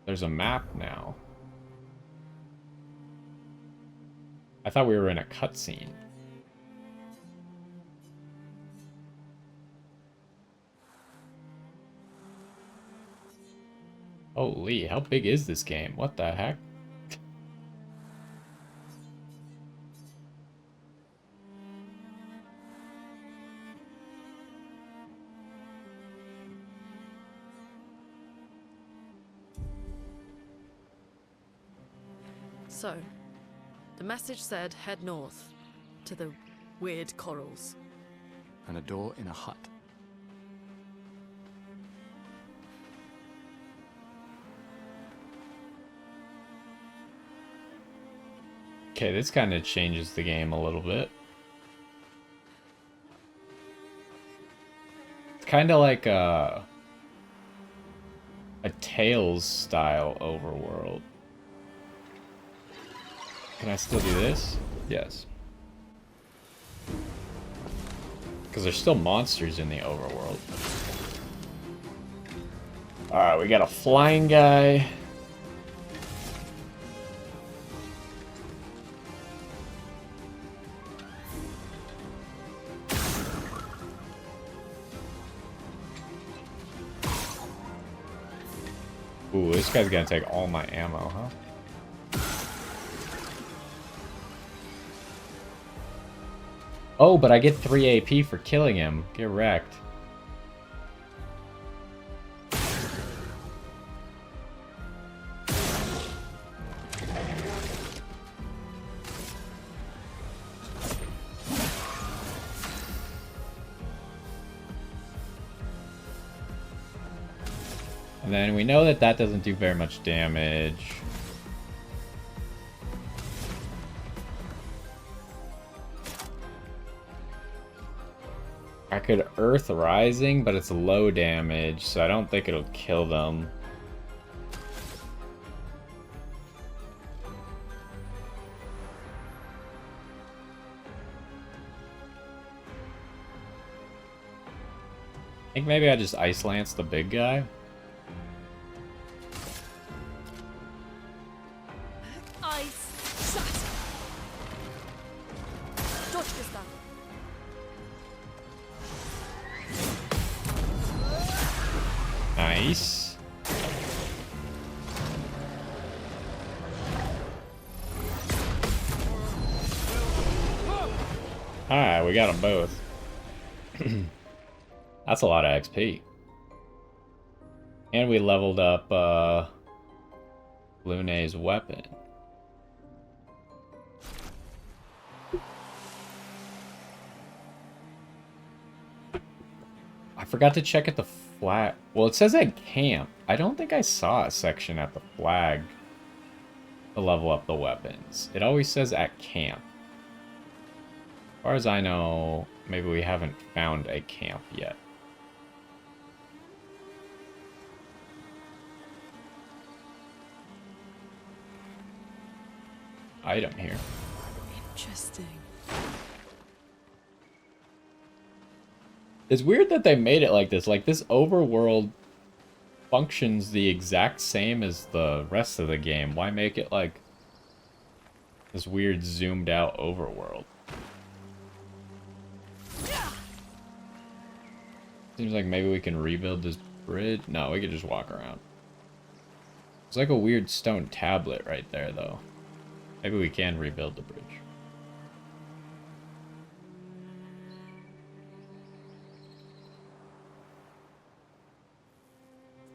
There's a map now. I thought we were in a cutscene. Holy, how big is this game? What the heck? So, the message said head north to the weird corals. And a door in a hut. Okay, this kind of changes the game a little bit. It's kind of like a Tales style overworld. Can I still do this? Yes. Because there's still monsters in the overworld. Alright, we got a flying guy. Ooh, this guy's gonna take all my ammo, huh? Oh, but I get 3 AP for killing him. Get wrecked. And then we know that that doesn't do very much damage. I could Earth Rising, but it's low damage, so I don't think it'll kill them. I think maybe I just Ice Lance the big guy. Durchgestanden. Nice. Alright, we got them both. That's a lot of XP. And we leveled up Lune's weapon. I forgot to check at the flag. Well, it says at camp. I don't think I saw a section at the flag to level up the weapons. It always says at camp. As far as I know, maybe we haven't found a camp yet. Item here. Interesting. It's weird that they made it like this. Like, this overworld functions the exact same as the rest of the game. Why make it like this weird zoomed out overworld? Seems like maybe we can rebuild this bridge. No, we could just walk around. It's like a weird stone tablet right there, though. Maybe we can rebuild the bridge.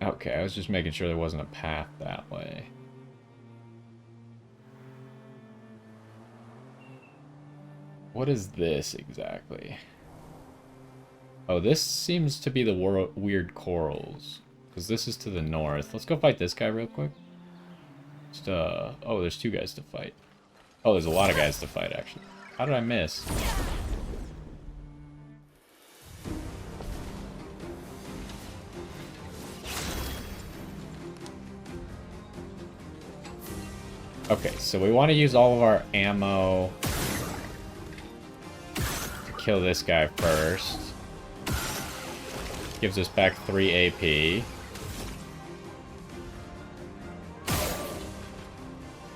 Okay, I was just making sure there wasn't a path that way. What is this exactly? Oh, this seems to be the weird corals. Because this is to the north. Let's go fight this guy real quick. Just, oh, there's two guys to fight. Oh, there's a lot of guys to fight, actually. How did I miss? Okay, so we want to use all of our ammo to kill this guy first. Gives us back 3 AP.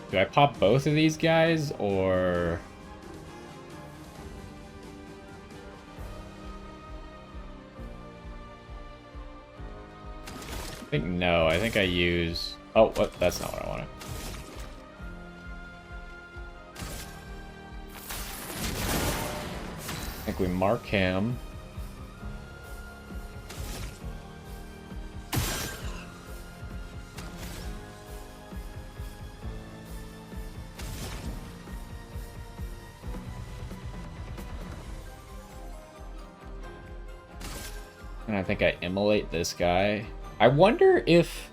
Do I pop both of these guys, or... I think no, I think I use... Oh, what? That's not what I wanted. I think we mark him. And I think I immolate this guy. I wonder if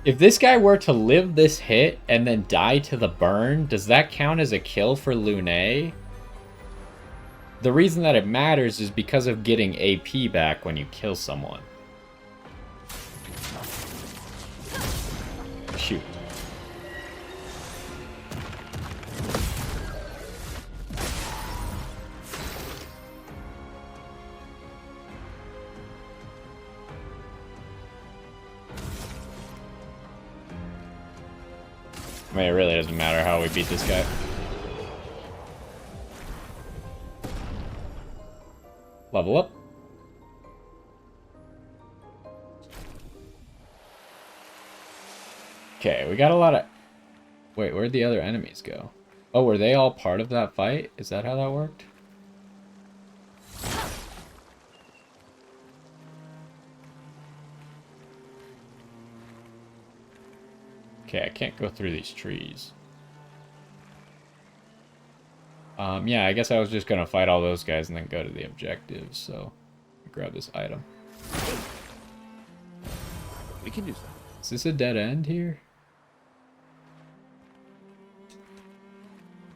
this guy were to live this hit and then die to the burn, does that count as a kill for Lune? The reason that it matters is because of getting AP back when you kill someone. Shoot. I mean, it really doesn't matter how we beat this guy. Level up. Okay, we got a lot of... Wait, where'd the other enemies go? Oh, were they all part of that fight? Is that how that worked? Okay, I can't go through these trees. Yeah, I guess I was just gonna fight all those guys and then go to the objectives, so... Grab this item. We can use that. Is this a dead end here?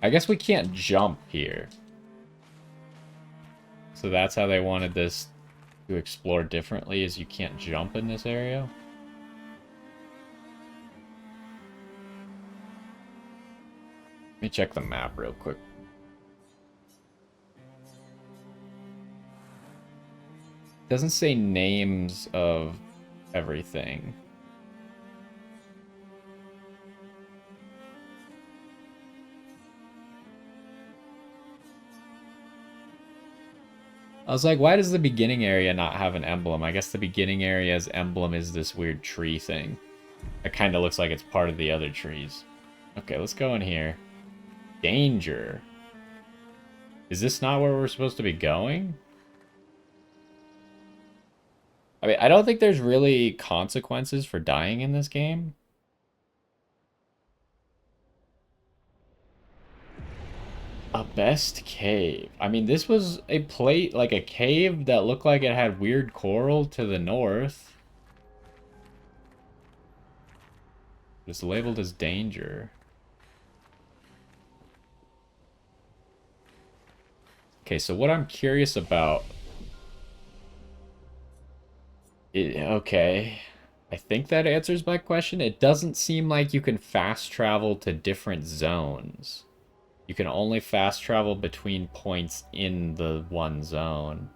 I guess we can't jump here. So that's how they wanted this to explore differently, is you can't jump in this area. Let me check the map real quick. Doesn't say names of everything. I was like, why does the beginning area not have an emblem? I guess the beginning area's emblem is this weird tree thing. It kind of looks like it's part of the other trees. Okay, let's go in here. Danger. Is this not where we're supposed to be going? I mean, I don't think there's really consequences for dying in this game. A best cave. I mean, this was a plate, like a cave that looked like it had weird coral to the north. It's labeled as danger. Okay, so what I'm curious about... okay. I think that answers my question. It doesn't seem like you can fast travel to different zones. You can only fast travel between points in the one zone.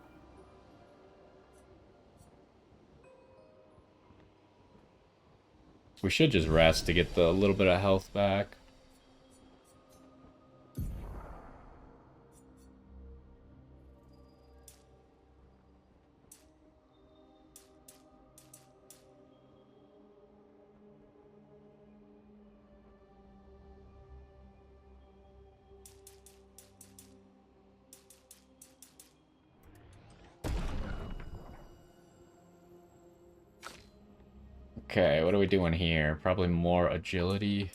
We should just rest to get the little bit of health back. Okay, what are we doing here? Probably more agility.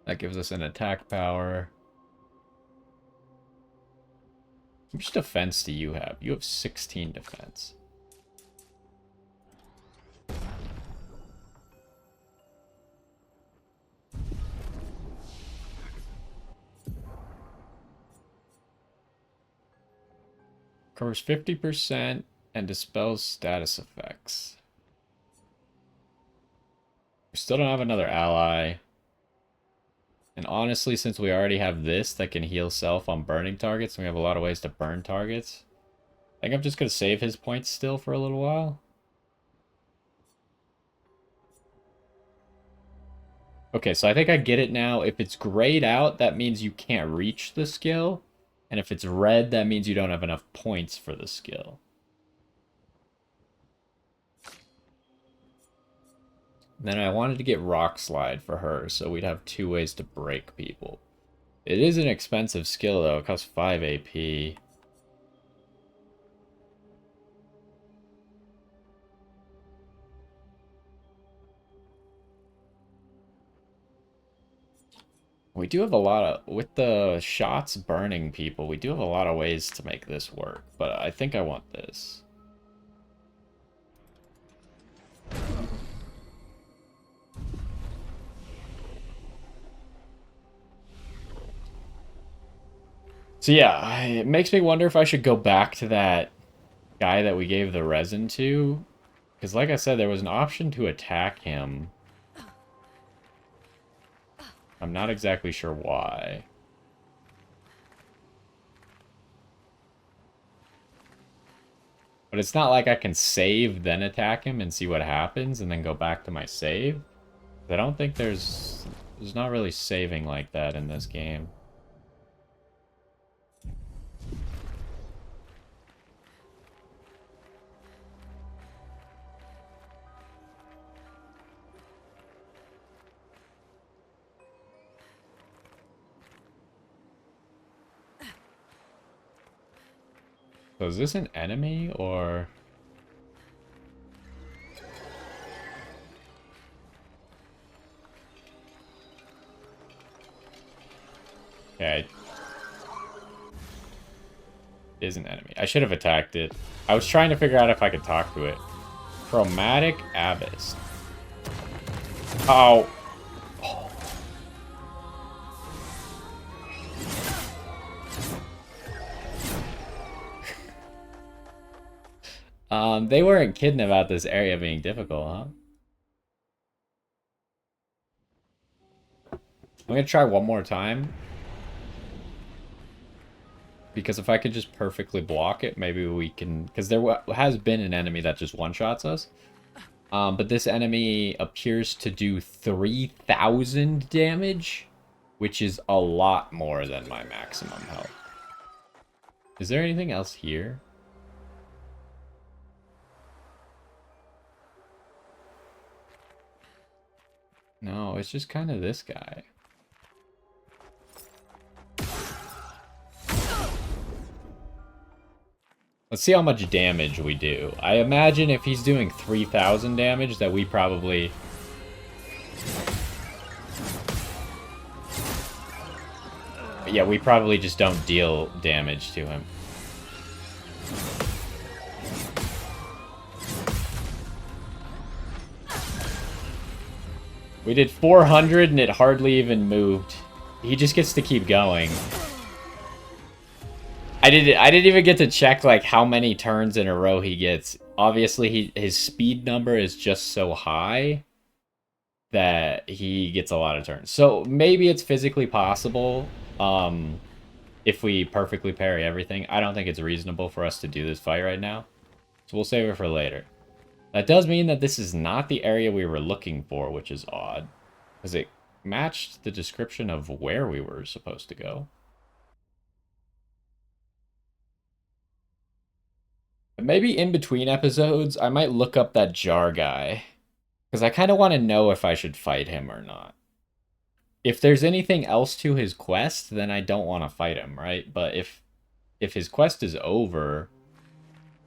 That gives us an attack power. How much defense do you have? You have 16 defense. Covers 50% and dispels status effects. We still don't have another ally. And honestly, since we already have this that can heal self on burning targets, and we have a lot of ways to burn targets, I think I'm just going to save his points still for a little while. Okay, so I think I get it now. If it's grayed out, that means you can't reach the skill. And if it's red, that means you don't have enough points for the skill. Then I wanted to get Rock Slide for her, so we'd have 2 ways to break people. It is an expensive skill, though. It costs 5 AP. We do have a lot of... with the shots burning people, we do have a lot of ways to make this work. But I think I want this. So yeah, it makes me wonder if I should go back to that guy that we gave the resin to. Because like I said, there was an option to attack him. I'm not exactly sure why. But it's not like I can save, then attack him and see what happens, and then go back to my save. I don't think there's not really saving like that in this game. So is this an enemy, or... okay. It is an enemy. I should have attacked it. I was trying to figure out if I could talk to it. Chromatic Abyss. Oh. They weren't kidding about this area being difficult, huh? I'm gonna try one more time. Because if I could just perfectly block it, maybe we can... because there has been an enemy that just one-shots us. But this enemy appears to do 3,000 damage, which is a lot more than my maximum health. Is there anything else here? No, it's just kind of this guy. Let's see how much damage we do. I imagine if he's doing 3,000 damage that we probably... Yeah, we probably just don't deal damage to him. We did 400 and it hardly even moved. He just gets to keep going. I didn't even get to check like how many turns in a row he gets. Obviously, his speed number is just so high that he gets a lot of turns. So maybe it's physically possible if we perfectly parry everything. I don't think it's reasonable for us to do this fight right now. So we'll save it for later. That does mean that this is not the area we were looking for, which is odd. Because it matched the description of where we were supposed to go. Maybe in between episodes, I might look up that jar guy. Because I kind of want to know if I should fight him or not. If there's anything else to his quest, then I don't want to fight him, right? But if his quest is over,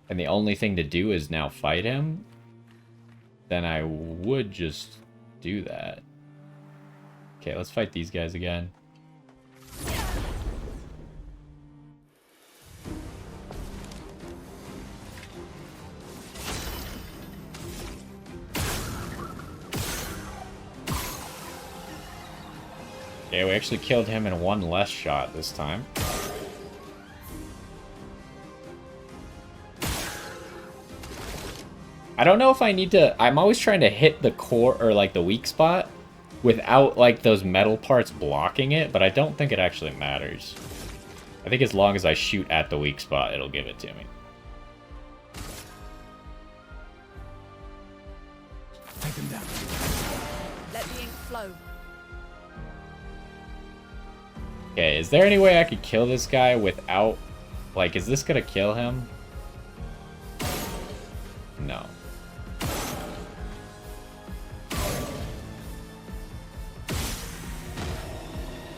and the only thing to do is now fight him, then I would just do that. Okay, let's fight these guys again. Yeah, we actually killed him in one less shot this time. I don't know if I need to... I'm always trying to hit the core, or like the weak spot, without like those metal parts blocking it, but I don't think it actually matters. I think as long as I shoot at the weak spot, it'll give it to me. Take him down. Let the ink flow. Okay, is there any way I could kill this guy without... Like, is this gonna kill him? No.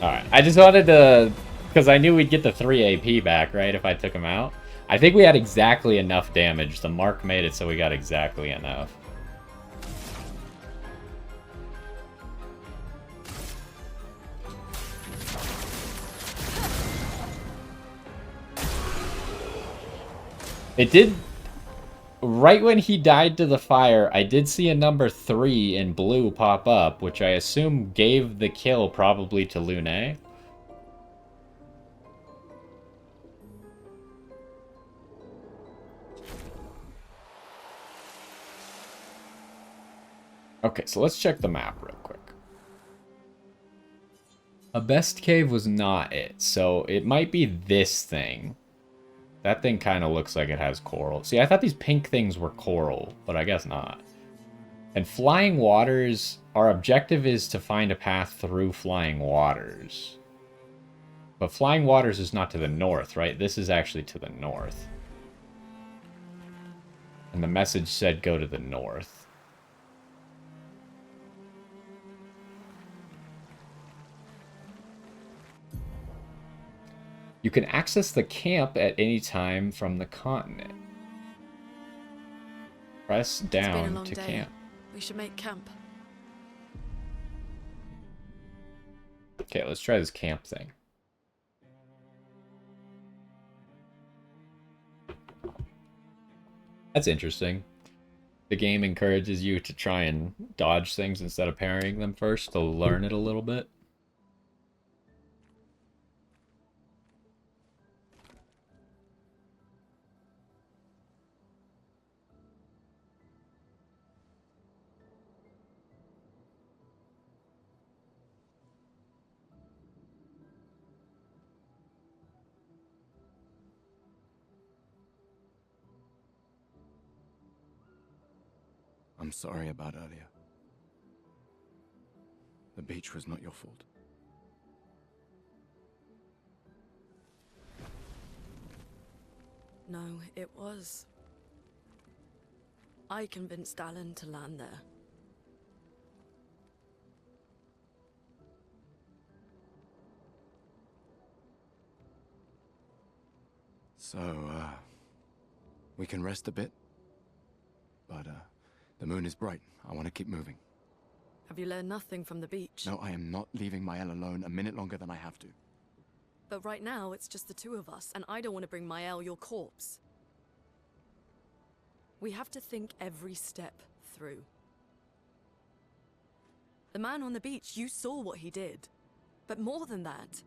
Alright, I just wanted to... Because I knew we'd get the 3 AP back, right, if I took him out. I think we had exactly enough damage. The mark made it so we got exactly enough. It did... Right when he died to the fire, I did see a number 3 in blue pop up, which I assume gave the kill probably to Lune. Okay, so let's check the map real quick. A best cave was not it, so it might be this thing. That thing kind of looks like it has coral. See, I thought these pink things were coral, but I guess not. And flying waters, our objective is to find a path through flying waters. But flying waters is not to the north, right? This is actually to the north. And the message said go to the north. You can access the camp at any time from the continent. Press down to camp. We should make camp. Okay, let's try this camp thing. That's interesting. The game encourages you to try and dodge things instead of parrying them first to learn it a little bit. I'm sorry about earlier. The beach was not your fault. No, it was. I convinced Alan to land there. So, we can rest a bit? But, the moon is bright. I want to keep moving. Have you learned nothing from the beach? No, I am not leaving Mael alone a minute longer than I have to. But right now, it's just the two of us, and I don't want to bring Mael your corpse. We have to think every step through. The man on the beach, you saw what he did. But more than that,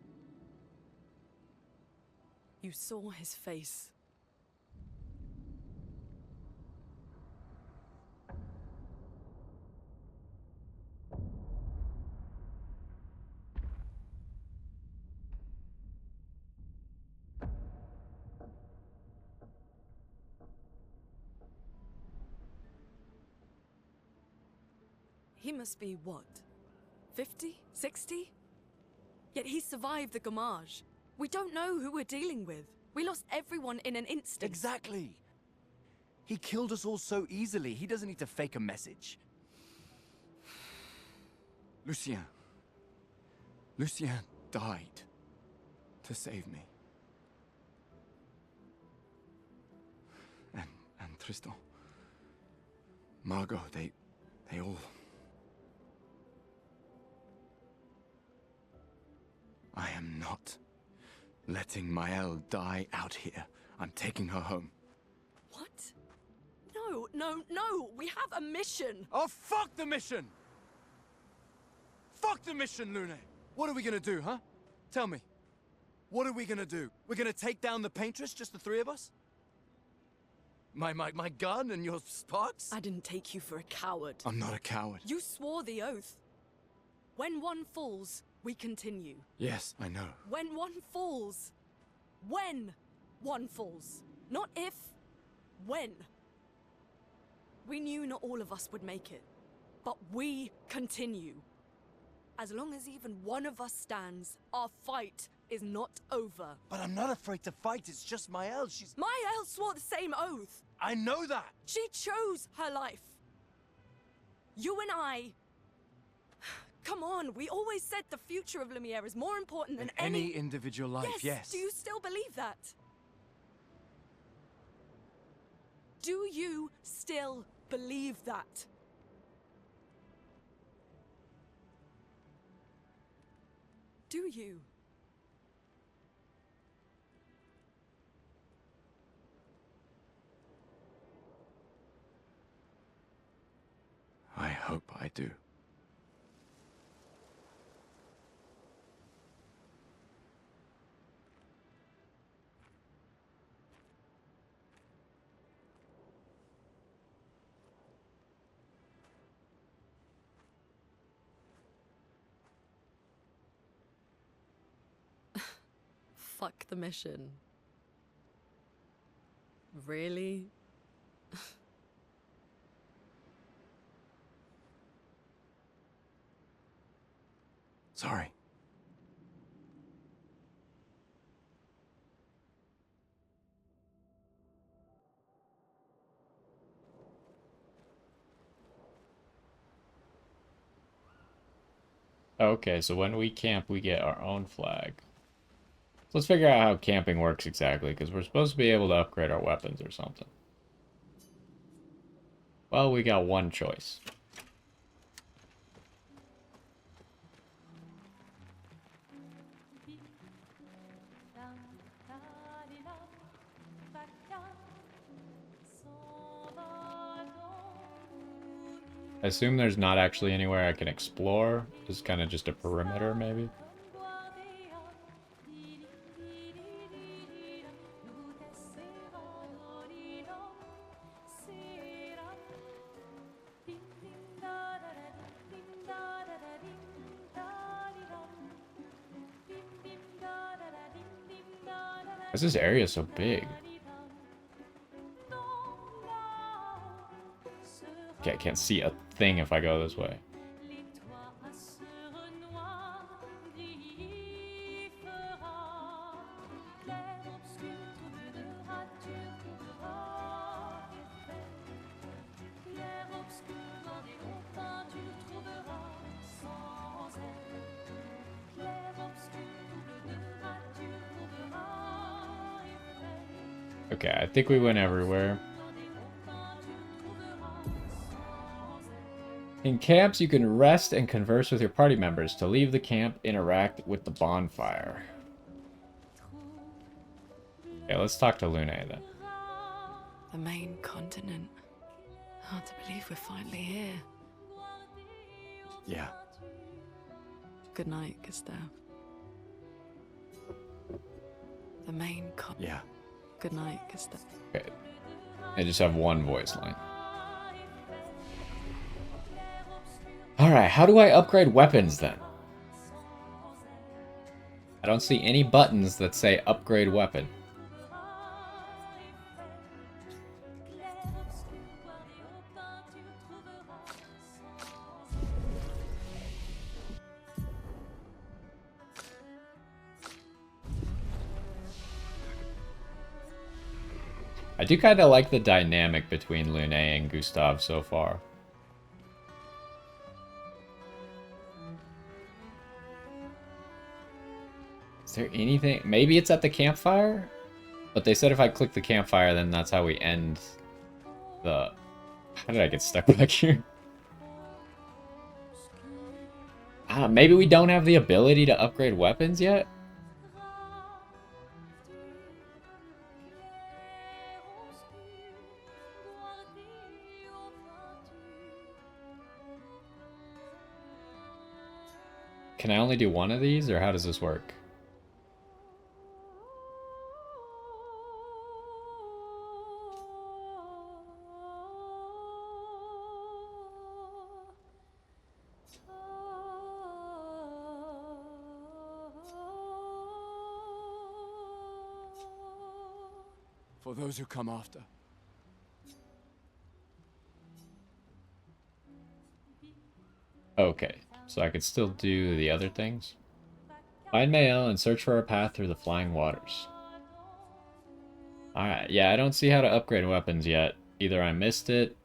you saw his face. He must be what? 50? 60? Yet he survived the Gamage. We don't know who we're dealing with. We lost everyone in an instant. Exactly! He killed us all so easily. He doesn't need to fake a message. Lucien. Lucien died to save me. And Tristan. Margot, they all... I am not letting Mael die out here. I'm taking her home. What? No, no, no! We have a mission! Oh, fuck the mission! Fuck the mission, Lune! What are we gonna do, huh? Tell me. What are we gonna do? We're gonna take down the Paintress, just the three of us? My gun and your sparks? I didn't take you for a coward. I'm not a coward. You swore the oath. When one falls, we continue. Yes, I know. When one falls. When one falls. Not if. When. We knew not all of us would make it. But we continue. As long as even one of us stands, our fight is not over. But I'm not afraid to fight. It's just Mael. Mael swore the same oath. I know that! She chose her life. You and I... Come on, we always said the future of Lumiere is more important than any individual life, yes. Do you still believe that? Do you still believe that? Do you? I hope I do. Fuck the mission. Really? Sorry. Okay, so when we camp, we get our own flag. So let's figure out how camping works exactly, because we're supposed to be able to upgrade our weapons or something. Well, we got one choice. I assume there's not actually anywhere I can explore. It's kind of just a perimeter, maybe. Why is this area so big? Okay, I can't see a thing if I go this way. Okay, I think we went everywhere. In camps, you can rest and converse with your party members. To leave the camp, interact with the bonfire. Okay, let's talk to Lune then. The main continent. Hard to believe we're finally here. Yeah. Good night, Gustav. The main continent. Yeah. Good night, Gustav. Okay. I just have one voice line. Alright, how do I upgrade weapons then? I don't see any buttons that say upgrade weapon. I do kind of like the dynamic between Lune and Gustav so far. Is there anything? Maybe it's at the campfire? But they said if I click the campfire, then that's how we end the... How did I get stuck back here? Maybe we don't have the ability to upgrade weapons yet? Can I only do one of these, or how does this work? For those who come after. Okay, so I could still do the other things. Find Mael and search for a path through the flying waters. Alright, yeah, I don't see how to upgrade weapons yet. Either I missed it,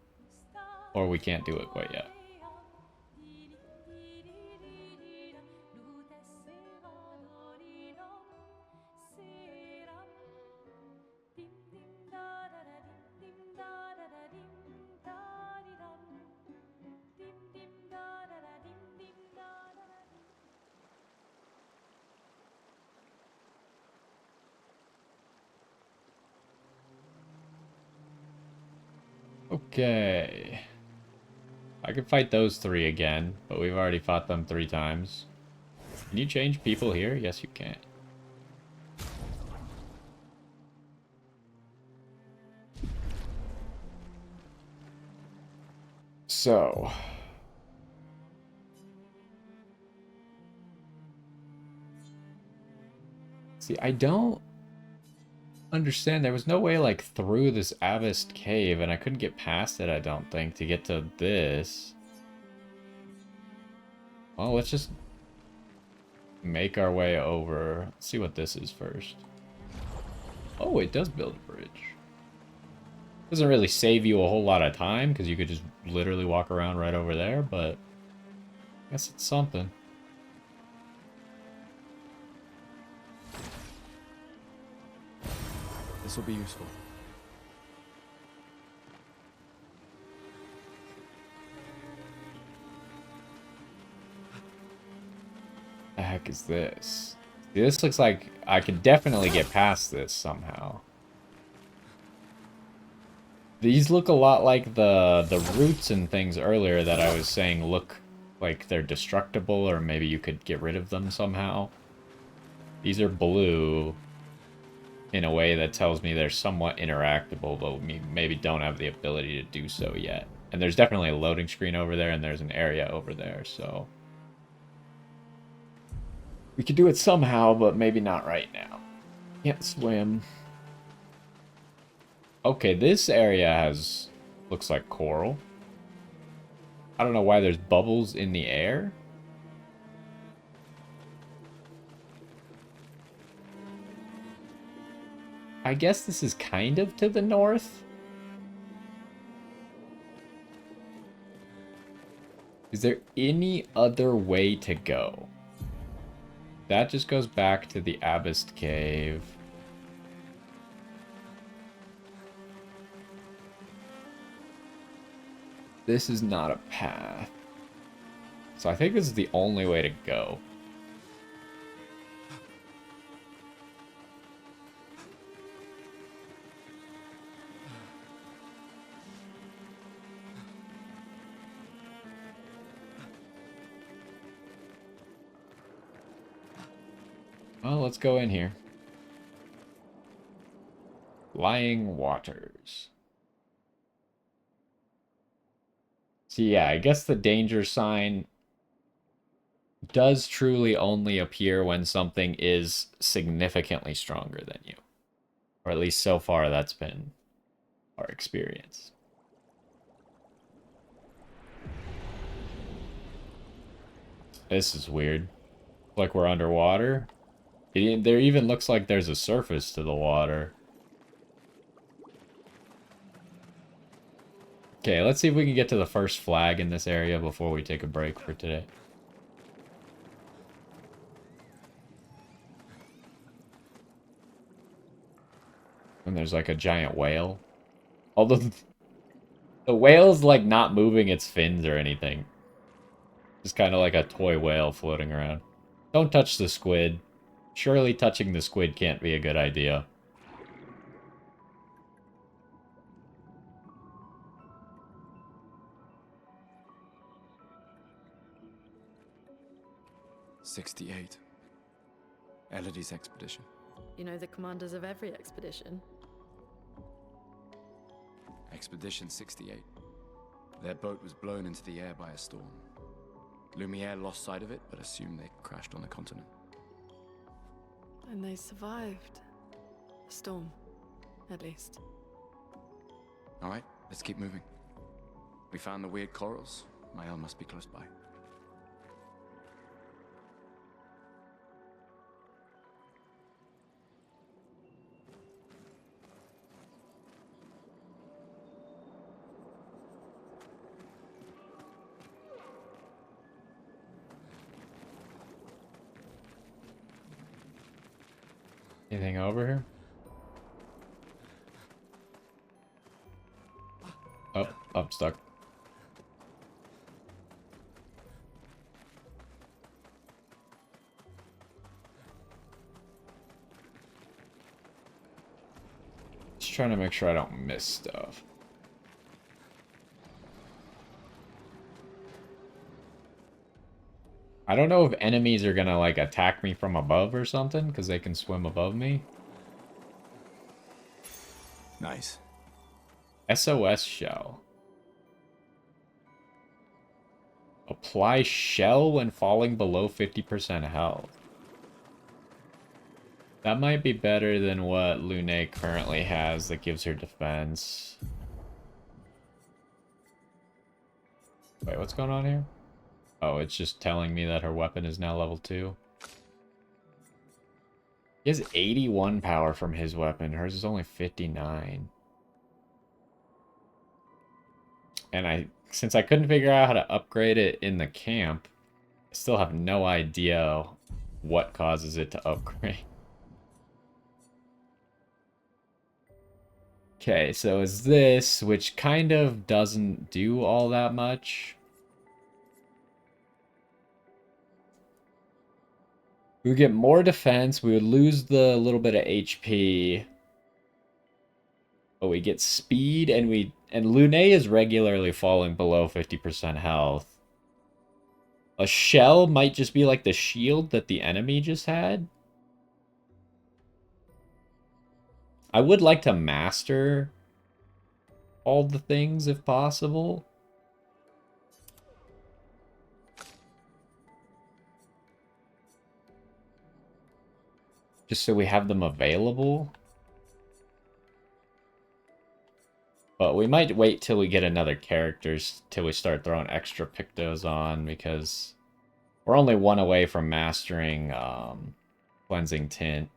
or we can't do it quite yet. Okay. I could fight those three again, but we've already fought them 3 times. Can you change people here? Yes, you can. So... See, I don't understand. There was no way, like, through this Avast cave, and I couldn't get past it, I don't think, to get to this. Well, let's just make our way over. Let's see what this is first. Oh, it does build a bridge. Doesn't really save you a whole lot of time, because you could just literally walk around right over there, but I guess it's something. This will be useful. The heck is this? See, this looks like I could definitely get past this somehow. These look a lot like the roots and things earlier that I was saying look like they're destructible, or maybe you could get rid of them somehow. These are blue in a way that tells me they're somewhat interactable, but maybe don't have the ability to do so yet. And there's definitely a loading screen over there, and there's an area over there, so... We could do it somehow, but maybe not right now. Can't swim. Okay, this area looks like coral. I don't know why there's bubbles in the air. I guess this is kind of to the north. Is there any other way to go? That just goes back to the Abyss Cave. This is not a path. So I think this is the only way to go. Well, let's go in here. Lying waters. So yeah, I guess the danger sign does truly only appear when something is significantly stronger than you. Or at least so far that's been our experience. This is weird. Like we're underwater. There even looks like there's a surface to the water. Okay, let's see if we can get to the first flag in this area before we take a break for today. And there's like a giant whale. Although the whale's like not moving its fins or anything. Just kind of like a toy whale floating around. Don't touch the squid. Surely touching the squid can't be a good idea. '68. Elodie's expedition. You know the commanders of every expedition. Expedition 68. Their boat was blown into the air by a storm. Lumiere lost sight of it, but assumed they crashed on the continent. And they survived. A storm, at least. All right, let's keep moving. We found the weird corals. Mael must be close by. Anything over here? Oh, I'm stuck. Just trying to make sure I don't miss stuff. I don't know if enemies are gonna like attack me from above or something, because they can swim above me. Nice. SOS shell. Apply shell when falling below 50% health. That might be better than what Lune currently has that gives her defense. Wait, what's going on here? Oh, it's just telling me that her weapon is now level 2. He has 81 power from his weapon. Hers is only 59. And since I couldn't figure out how to upgrade it in the camp, I still have no idea what causes it to upgrade. Okay, so is this, which kind of doesn't do all that much. We would get more defense, we would lose the little bit of HP. But we get speed, and Lune is regularly falling below 50% health. A shell might just be like the shield that the enemy just had. I would like to master all the things if possible. Just so we have them available. But we might wait till we get another characters till we start throwing extra pictos on, because we're only one away from mastering Cleansing Tint.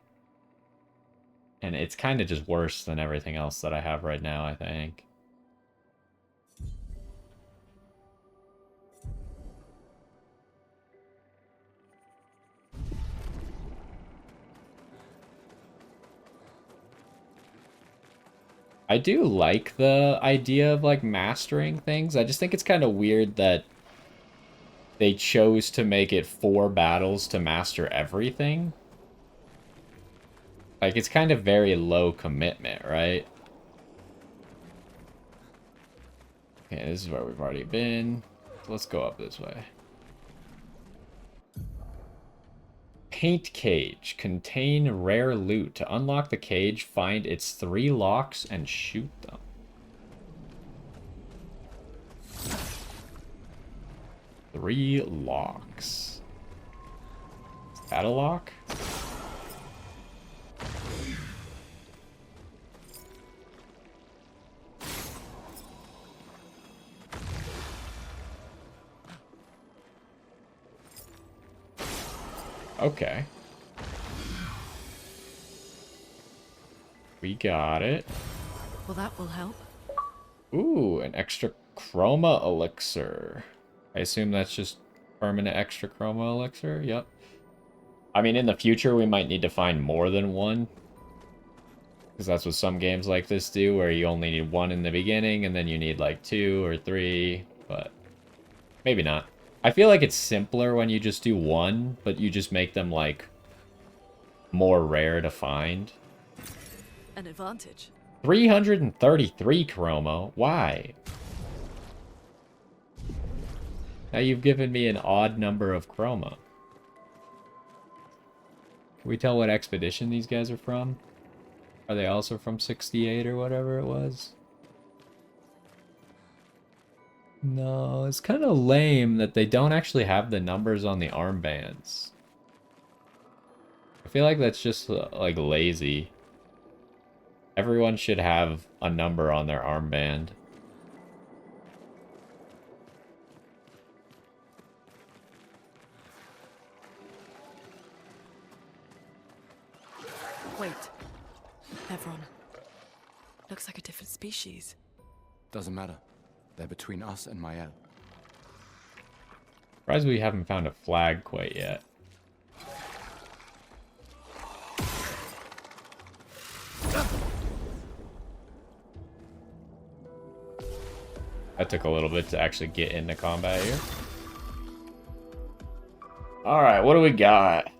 And it's kind of just worse than everything else that I have right now, I think. I do like the idea of like mastering things. I just think it's kind of weird that they chose to make it 4 battles to master everything. Like, it's kind of very low commitment, right? Okay, this is where we've already been. So let's go up this way. Paint cage. Contain rare loot. To unlock the cage, find its 3 locks and shoot them. Three locks. Is that a lock? Okay. We got it. Well, that will help. Ooh, an extra chroma elixir. I assume that's just permanent extra chroma elixir. Yep. I mean, in the future, we might need to find more than one. Because that's what some games like this do, where you only need 1 in the beginning, and then you need like 2 or 3, but maybe not. I feel like it's simpler when you just do 1, but you just make them like more rare to find. An advantage. 333 chroma? Why? Now you've given me an odd number of chroma. Can we tell what expedition these guys are from? Are they also from 68 or whatever it was? No, it's kind of lame that they don't actually have the numbers on the armbands. I feel like that's just like lazy. Everyone should have a number on their armband. Wait. Everyone. Looks like a different species. Doesn't matter. They're between us and Mael. Surprised we haven't found a flag quite yet. That took a little bit to actually get into combat here. Alright, what do we got?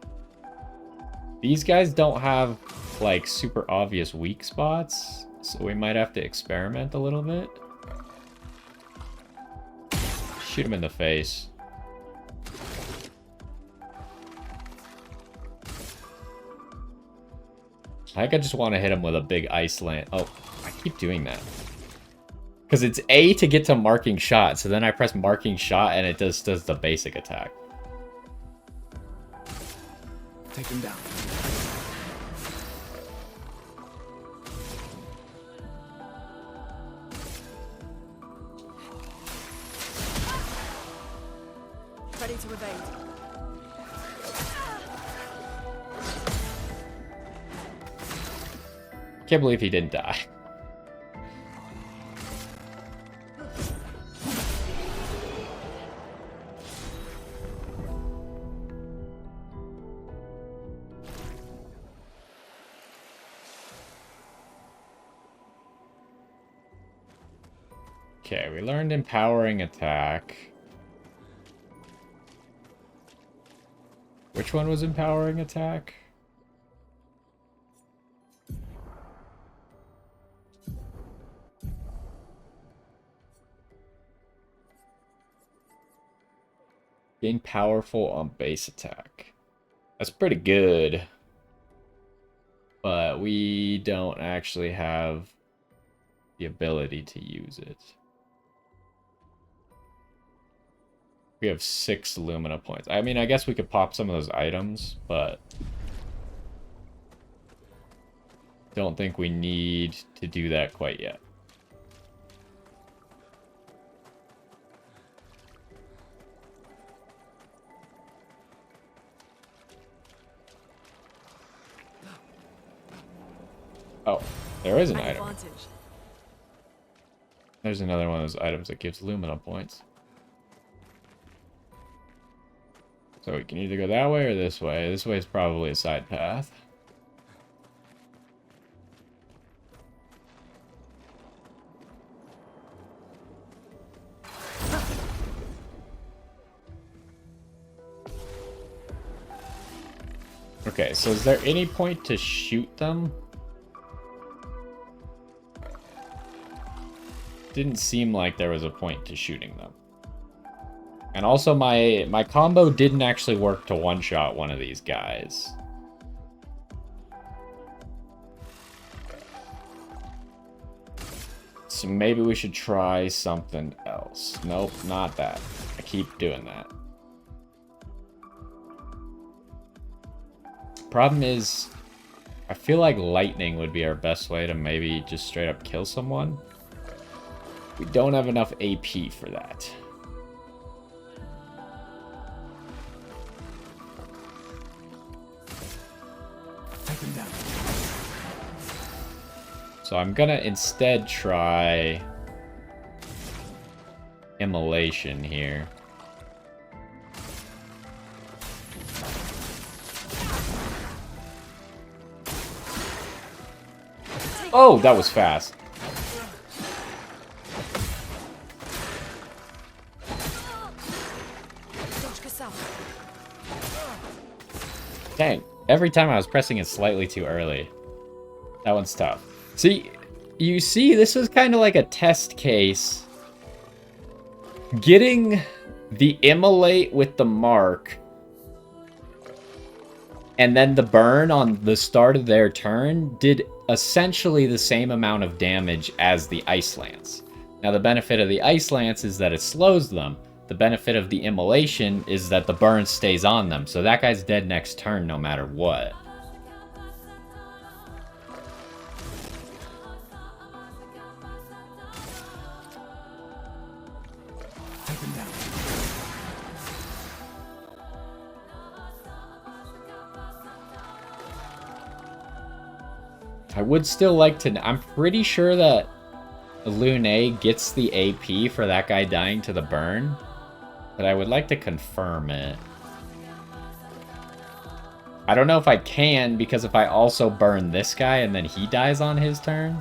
These guys don't have, like, super obvious weak spots, so we might have to experiment a little bit. Shoot him in the face. I think I just want to hit him with a big ice lance. Oh, I keep doing that. Because it's A to get to marking shot, so then I press marking shot and it does the basic attack. Take him down. Ready to evade. Can't believe he didn't die. Okay, we learned empowering attack. Which one was empowering attack? Gain powerful on base attack. That's pretty good. But we don't actually have the ability to use it. We have 6 Lumina points. I mean, I guess we could pop some of those items, but don't think we need to do that quite yet. Oh, there is an item. Advantage. There's another one of those items that gives Lumina points. So we can either go that way or this way. This way is probably a side path. Okay, so is there any point to shoot them? Didn't seem like there was a point to shooting them. And also my combo didn't actually work to one-shot one of these guys. So maybe we should try something else. Nope, not that. I keep doing that. Problem is, I feel like lightning would be our best way to maybe just straight up kill someone. We don't have enough AP for that. So I'm gonna instead try immolation here. Oh, that was fast. Dang, every time I was pressing it slightly too early. That one's tough. See, you see, this was kind of like a test case. Getting the immolate with the mark and then the burn on the start of their turn did essentially the same amount of damage as the Ice Lance. Now, the benefit of the Ice Lance is that it slows them. The benefit of the immolation is that the burn stays on them. So that guy's dead next turn no matter what. I would still like to... I'm pretty sure that Lune gets the AP for that guy dying to the burn. But I would like to confirm it. I don't know if I can, because if I also burn this guy and then he dies on his turn...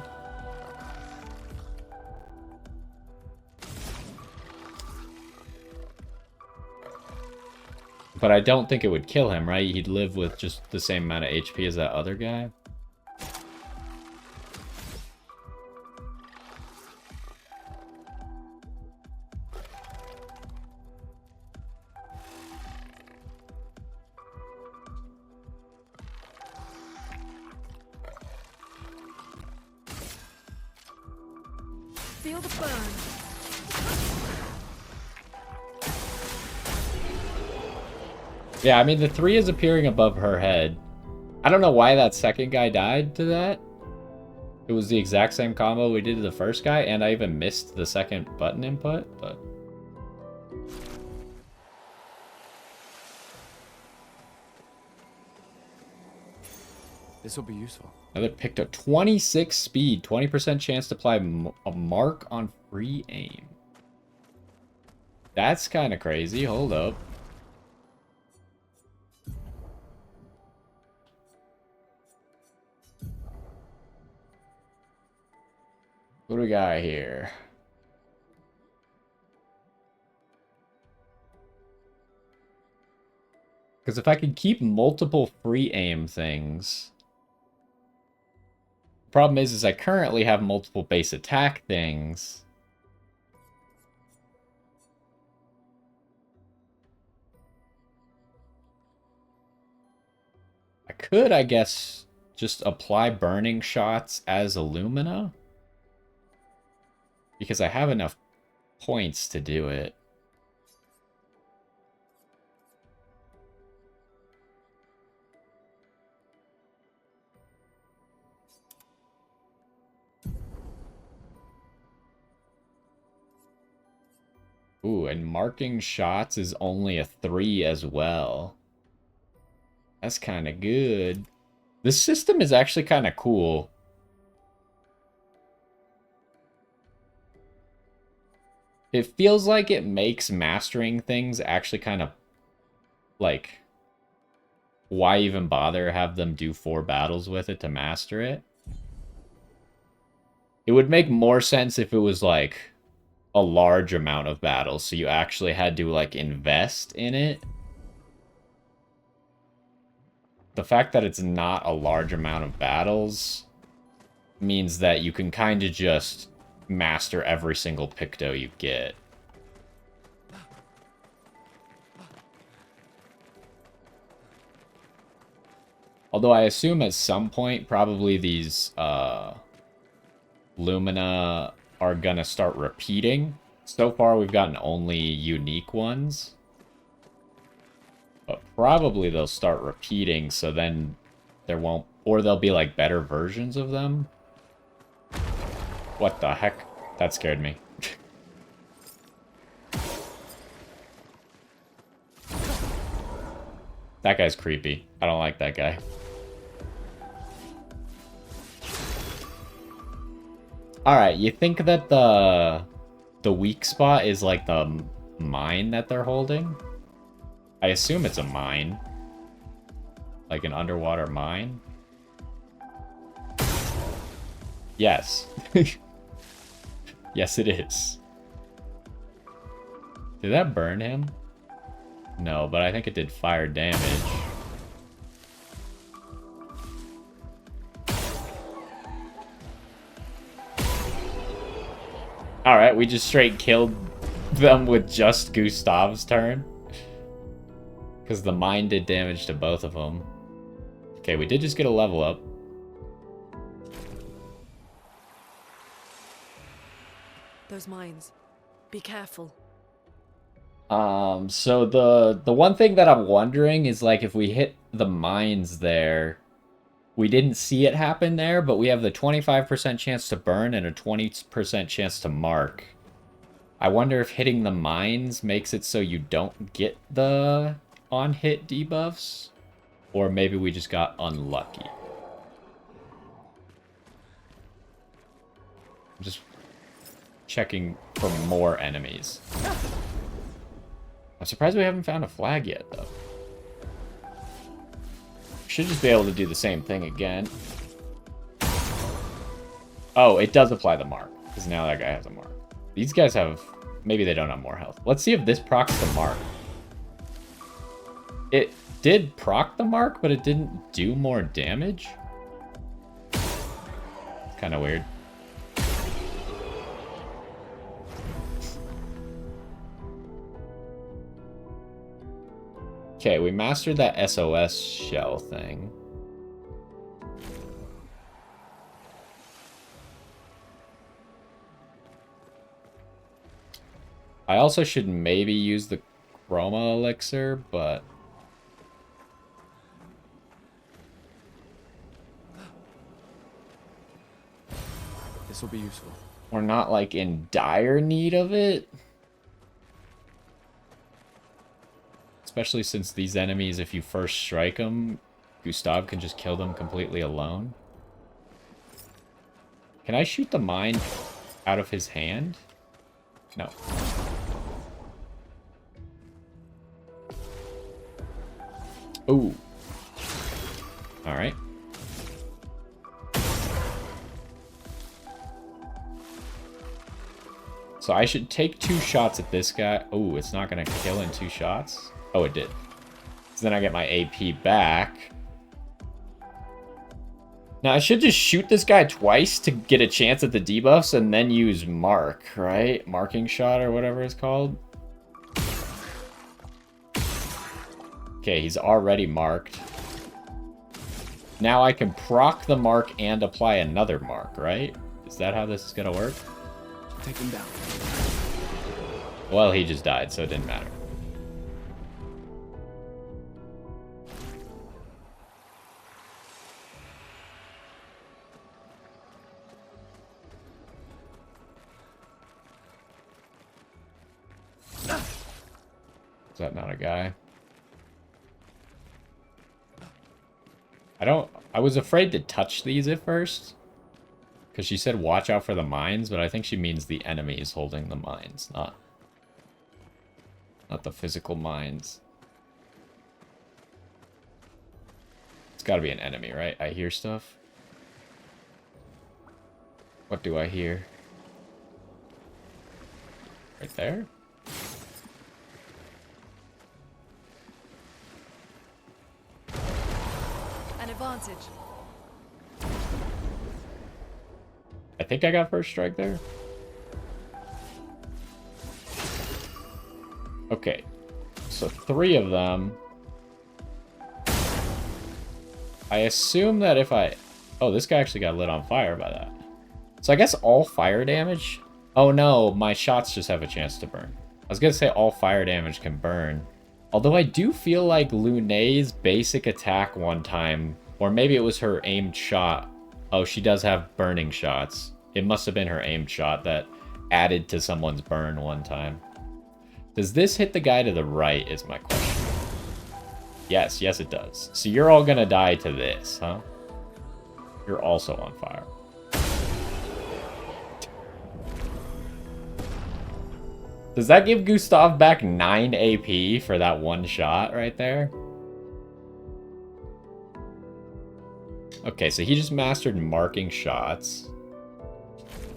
But I don't think it would kill him, right? He'd live with just the same amount of HP as that other guy. Feel the burn. Yeah, I mean, the 3 is appearing above her head. I don't know why that second guy died to that. It was the exact same combo we did to the first guy, and I even missed the second button input, but... This will be useful. Another picked a 26 speed, 20% chance to apply a mark on free aim. That's kind of crazy. Hold up. What do we got here? Because if I could keep multiple free aim things... Problem is I currently have multiple base attack things. I could, I guess, just apply burning shots as Illumina. Because I have enough points to do it. Ooh, and marking shots is only a 3 as well. That's kind of good. This system is actually kind of cool. It feels like it makes mastering things actually kind of, like, why even bother have them do 4 battles with it to master it? It would make more sense if it was, like, a large amount of battles, so you actually had to, like, invest in it. the fact that it's not a large amount of battles means that you can kind of just master every single Picto you get. Although I assume at some point, probably these Lumina are gonna start repeating. So far, we've gotten only unique ones. But probably they'll start repeating, so then there won't... Or there'll be, like, better versions of them. What the heck? That scared me. That guy's creepy. I don't like that guy. Alright, you think that the weak spot is like the mine that they're holding? I assume it's a mine. Like an underwater mine? Yes. Yes, it is. Did that burn him? No, but I think it did fire damage. Alright, we just straight killed them with just Gustav's turn. Because the mine did damage to both of them. Okay, we did just get a level up. Those mines. Be careful. So the one thing that I'm wondering is, like, if we hit the mines there, we didn't see it happen there, but we have the 25% chance to burn and a 20% chance to mark. I wonder if hitting the mines makes it so you don't get the on-hit debuffs, or maybe we just got unlucky. I'm just checking for more enemies. I'm surprised we haven't found a flag yet, though. Should just be able to do the same thing again. Oh, it does apply the mark, because now that guy has a mark. These guys have... Maybe they don't have more health. Let's see if this procs the mark. It did proc the mark, but it didn't do more damage. It's kind of weird. Okay, we mastered that SOS shell thing. I also should maybe use the Chroma Elixir, but... This will be useful. We're not, like, in dire need of it. Especially since these enemies, if you first strike them, Gustav can just kill them completely alone. Can I shoot the mine out of his hand? No. Ooh. Alright. So I should take 2 shots at this guy. Oh, it's not going to kill in 2 shots? Oh, it did. So then I get my AP back. Now, I should just shoot this guy twice to get a chance at the debuffs and then use Mark, right? Marking shot or whatever it's called. Okay, he's already marked. Now I can proc the mark and apply another mark, right? Is that how this is going to work? Take him down. Well, he just died, so it didn't matter. Is that not a guy? I was afraid to touch these at first. Because she said watch out for the mines, but I think she means the enemies holding the mines, not the physical mines. It's gotta be an enemy, right? I hear stuff. What do I hear? Right there? advantage. I think I got first strike there. Okay. So 3 of them. I assume that if I... Oh, this guy actually got lit on fire by that. So I guess all fire damage... Oh no, my shots just have a chance to burn. I was gonna say all fire damage can burn. Although I do feel like Lune's basic attack one time, or maybe it was her aimed shot. Oh, she does have burning shots. It must have been her aimed shot that added to someone's burn one time. Does this hit the guy to the right is my question. Yes, yes it does. So you're all gonna die to this, huh? You're also on fire. Does that give Gustav back 9 AP for that one shot right there? Okay, so he just mastered marking shots.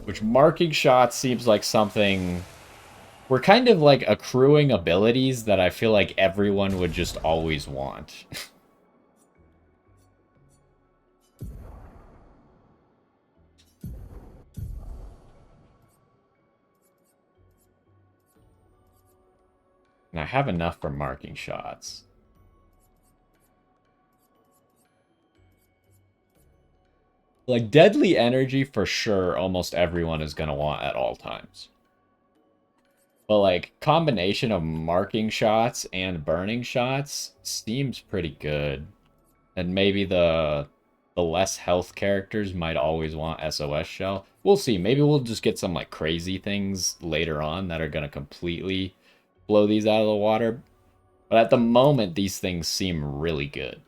Which marking shots seems like something... We're kind of like accruing abilities that I feel like everyone would just always want. And I have enough for marking shots. Like, deadly energy for sure almost everyone is going to want at all times. But, like, combination of marking shots and burning shots seems pretty good. And maybe the less health characters might always want SOS Shell. We'll see. Maybe we'll just get some, like, crazy things later on that are going to completely blow these out of the water. But at the moment, these things seem really good.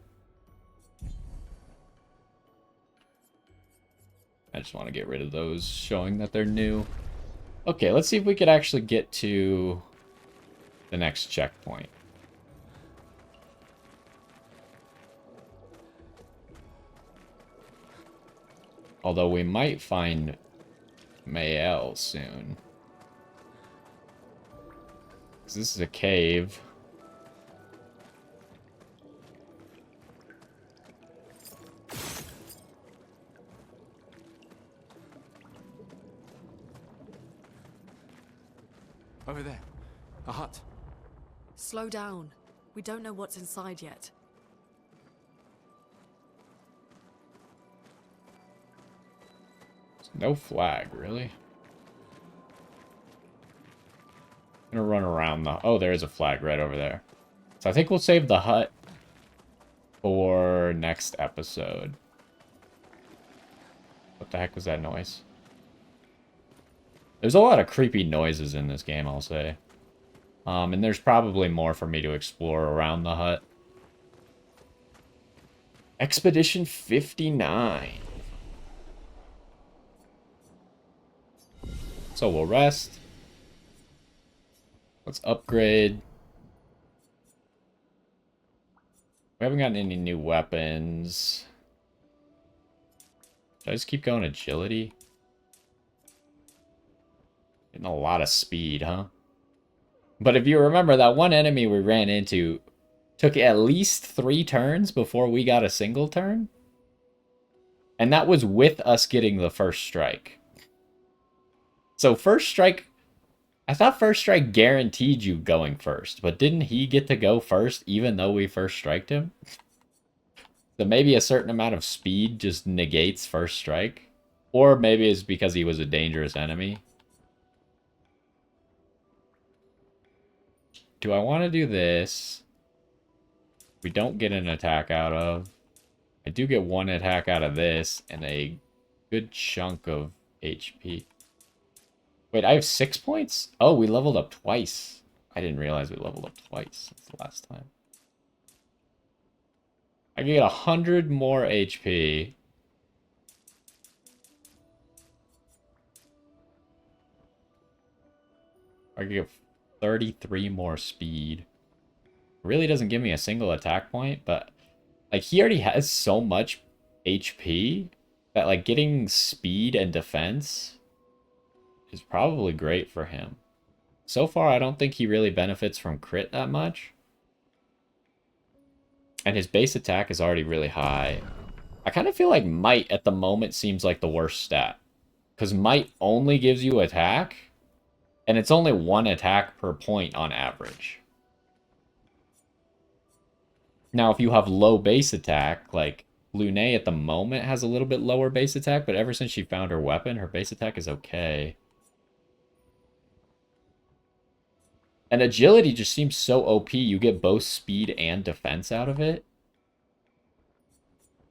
I just want to get rid of those, showing that they're new. Okay, let's see if we could actually get to the next checkpoint. Although we might find Mael soon. Because this is a cave. Over there. A hut. Slow down. We don't know what's inside yet. No flag, really? I'm gonna run around the... Oh, there is a flag right over there. So I think we'll save the hut for next episode. What the heck was that noise? There's a lot of creepy noises in this game, I'll say. And there's probably more for me to explore around the hut. Expedition 59. So we'll rest. Let's upgrade. We haven't gotten any new weapons. Should I just keep going agility? Getting a lot of speed, huh? But if you remember, that one enemy we ran into took at least 3 turns before we got a single turn. And that was with us getting the first strike. So first strike... I thought first strike guaranteed you going first, but didn't he get to go first even though we first striked him? So maybe a certain amount of speed just negates first strike. Or maybe it's because he was a dangerous enemy. Do I want to do this? We don't get an attack out of. I do get 1 attack out of this and a good chunk of HP. Wait, I have 6 points? Oh, we leveled up twice. I didn't realize we leveled up twice since the last time. I can get 100 more HP. I can get 33 more speed. Really doesn't give me a single attack point, but like he already has so much HP that like getting speed and defense is probably great for him. So far, I don't think he really benefits from crit that much. And his base attack is already really high. I kind of feel like Might at the moment seems like the worst stat. Because Might only gives you attack, and it's only one attack per point on average. Now, if you have low base attack, like Lune at the moment has a little bit lower base attack, but ever since she found her weapon, her base attack is okay. And agility just seems so OP. You get both speed and defense out of it.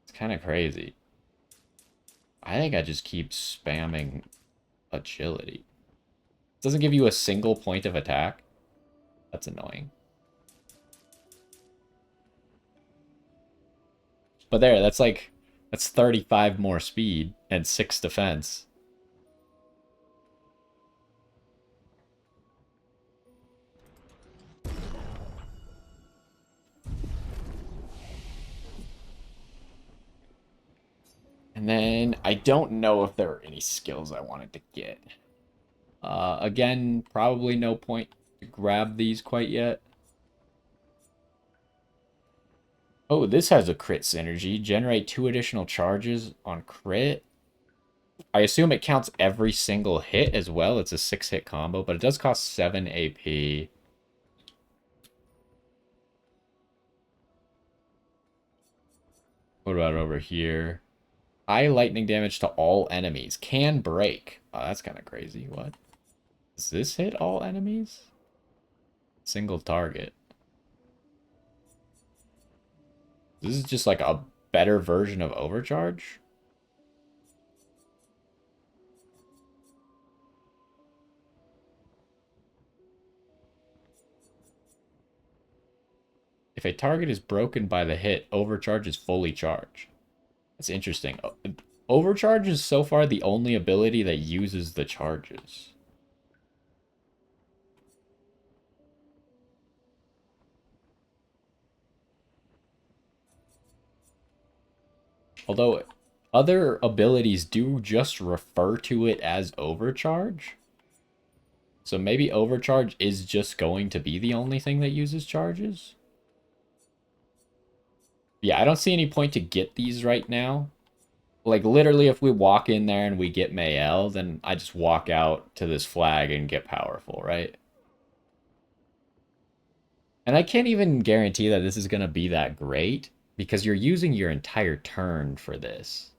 It's kind of crazy. I think I just keep spamming agility. It doesn't give you a single point of attack. That's annoying. But there, that's 35 more speed and 6 defense. And then I don't know if there are any skills I wanted to get. Again, probably no point to grab these quite yet. Oh, this has a crit synergy. Generate 2 additional charges on crit. I assume it counts every single hit as well. It's a 6-hit combo, but it does cost 7 AP. What about over here? High lightning damage to all enemies. Can break. Oh, that's kind of crazy. What? Does this hit all enemies? Single target. This is just like a better version of Overcharge? If a target is broken by the hit, Overcharge is fully charged. That's interesting. Overcharge is so far the only ability that uses the charges. Although other abilities do just refer to it as Overcharge. So maybe Overcharge is just going to be the only thing that uses charges. Yeah, I don't see any point to get these right now. Like, literally, if we walk in there and we get Mayel, then I just walk out to this flag and get powerful, right? And I can't even guarantee that this is going to be that great, because you're using your entire turn for this.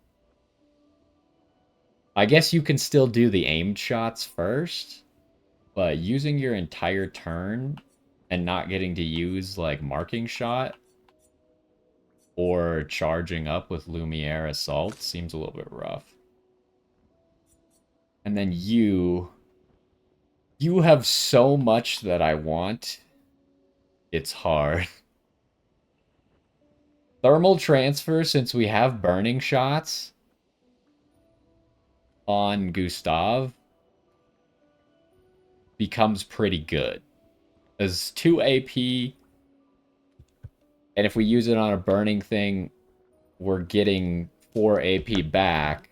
I guess you can still do the aimed shots first, but using your entire turn and not getting to use, like, marking shot or charging up with Lumiere Assault seems a little bit rough. And then you have so much that I want. It's hard. Thermal transfer, since we have burning shots on Gustav, becomes pretty good. As 2 AP, and if we use it on a burning thing, we're getting 4 AP back.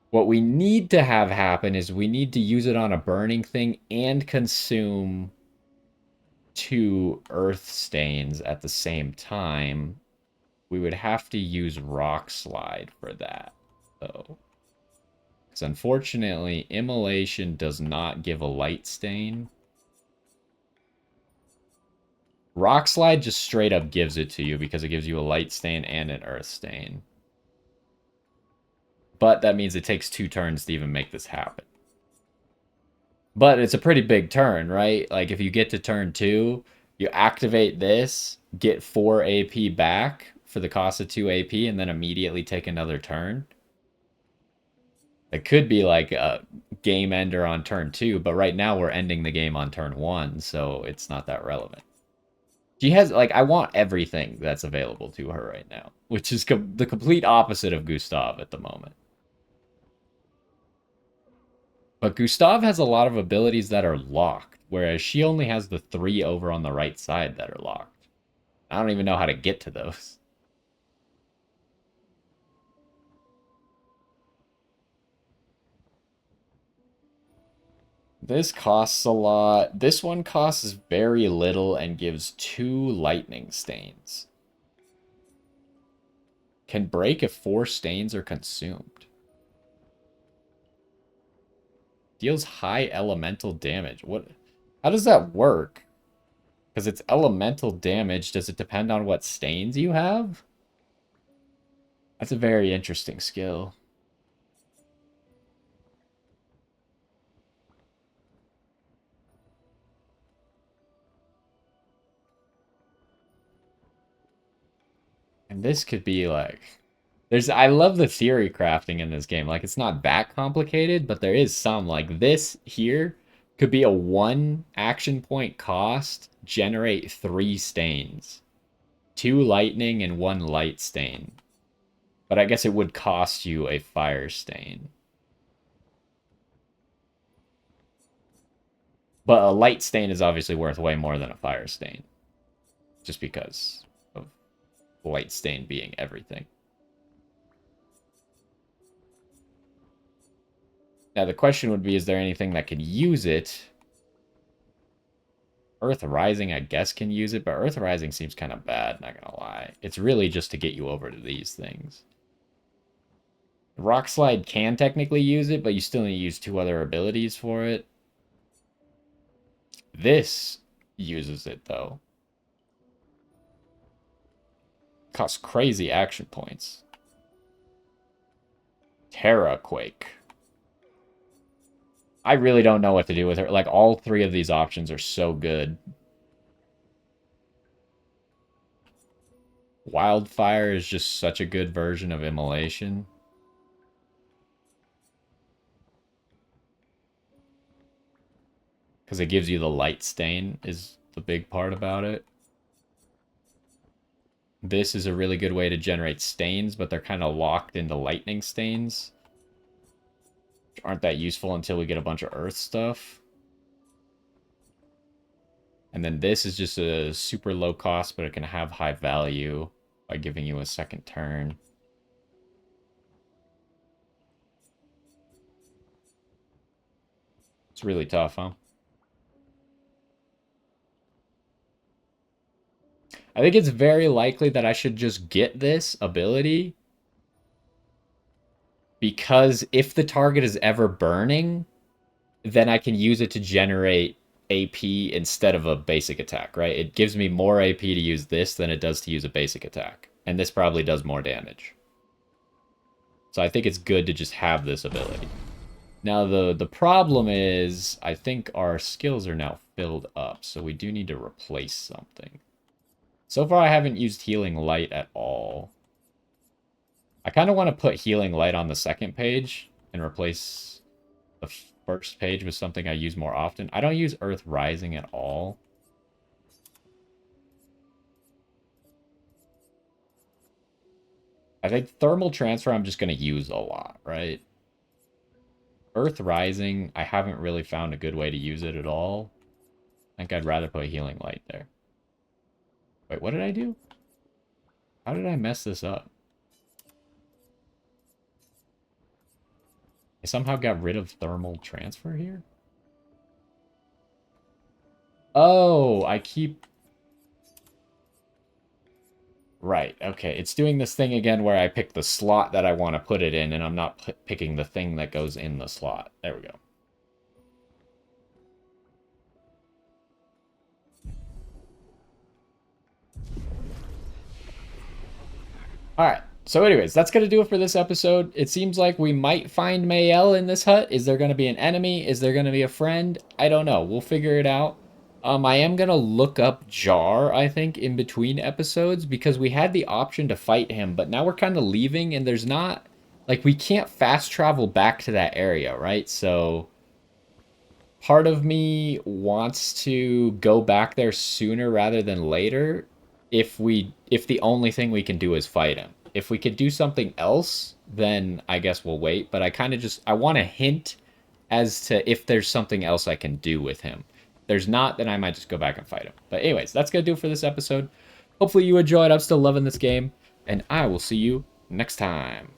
What we need to have happen is we need to use it on a burning thing and consume 2 earth stains at the same time. We would have to use Rock Slide for that, though. Because unfortunately, Immolation does not give a light stain. Rock Slide just straight up gives it to you because it gives you a light stain and an earth stain. But that means it takes 2 turns to even make this happen. But it's a pretty big turn, right? Like, if you get to turn 2, you activate this, get 4 AP back for the cost of 2 AP, and then immediately take another turn. It could be like a game ender on turn 2, but right now we're ending the game on turn 1, so it's not that relevant. She has, like, I want everything that's available to her right now, which is the complete opposite of Gustav at the moment. But Gustav has a lot of abilities that are locked, whereas she only has the 3 over on the right side that are locked. I don't even know how to get to those. This costs a lot. This one costs very little and gives 2 lightning stains. Can break if 4 stains are consumed. Deals high elemental damage. What? How does that work? Because it's elemental damage. Does it depend on what stains you have? That's a very interesting skill. And this could be like... I love the theory crafting in this game. Like, it's not that complicated, but there is some. Like, this here could be a 1 action point cost, generate 3 stains. 2 lightning and 1 light stain. But I guess it would cost you a fire stain. But a light stain is obviously worth way more than a fire stain. Just because of light stain being everything. Now, the question would be, is there anything that can use it? Earth Rising, I guess, can use it, but Earth Rising seems kind of bad, not gonna lie. It's really just to get you over to these things. Rock Slide can technically use it, but you still need to use 2 other abilities for it. This uses it, though. Costs crazy action points. Terra Quake. I really don't know what to do with her. Like, all 3 of these options are so good. Wildfire is just such a good version of Immolation. Because it gives you the light stain is the big part about it. This is a really good way to generate stains, but they're kind of locked into lightning stains. Which aren't that useful until we get a bunch of earth stuff. And then this is just a super low cost, but it can have high value by giving you a second turn. It's really tough, huh? I think it's very likely that I should just get this ability. Because if the target is ever burning, then I can use it to generate AP instead of a basic attack, right? It gives me more AP to use this than it does to use a basic attack. And this probably does more damage. So I think it's good to just have this ability. Now, the problem is, I think our skills are now filled up, so we do need to replace something. So far, I haven't used Healing Light at all. I kind of want to put Healing Light on the second page and replace the first page with something I use more often. I don't use Earth Rising at all. I think Thermal Transfer I'm just going to use a lot, right? Earth Rising, I haven't really found a good way to use it at all. I think I'd rather put Healing Light there. Wait, what did I do? How did I mess this up? I somehow got rid of Thermal Transfer here? Oh, I keep... Right, okay. It's doing this thing again where I pick the slot that I want to put it in, and I'm not picking the thing that goes in the slot. There we go. Alright, so anyways, that's going to do it for this episode. It seems like we might find Mayel in this hut. Is there going to be an enemy? Is there going to be a friend? I don't know. We'll figure it out. I am going to look up Jar, I think, in between episodes, because we had the option to fight him, but now we're kind of leaving, and there's not... Like, we can't fast travel back to that area, right? So, part of me wants to go back there sooner rather than later, if the only thing we can do is fight him. If we could do something else, then I guess we'll wait, but I kind of just... I want a hint as to if there's something else I can do with him. There's not, then I might just go back and fight him. But anyways, that's going to do it for this episode. Hopefully you enjoyed. I'm still loving this game. And I will see you next time.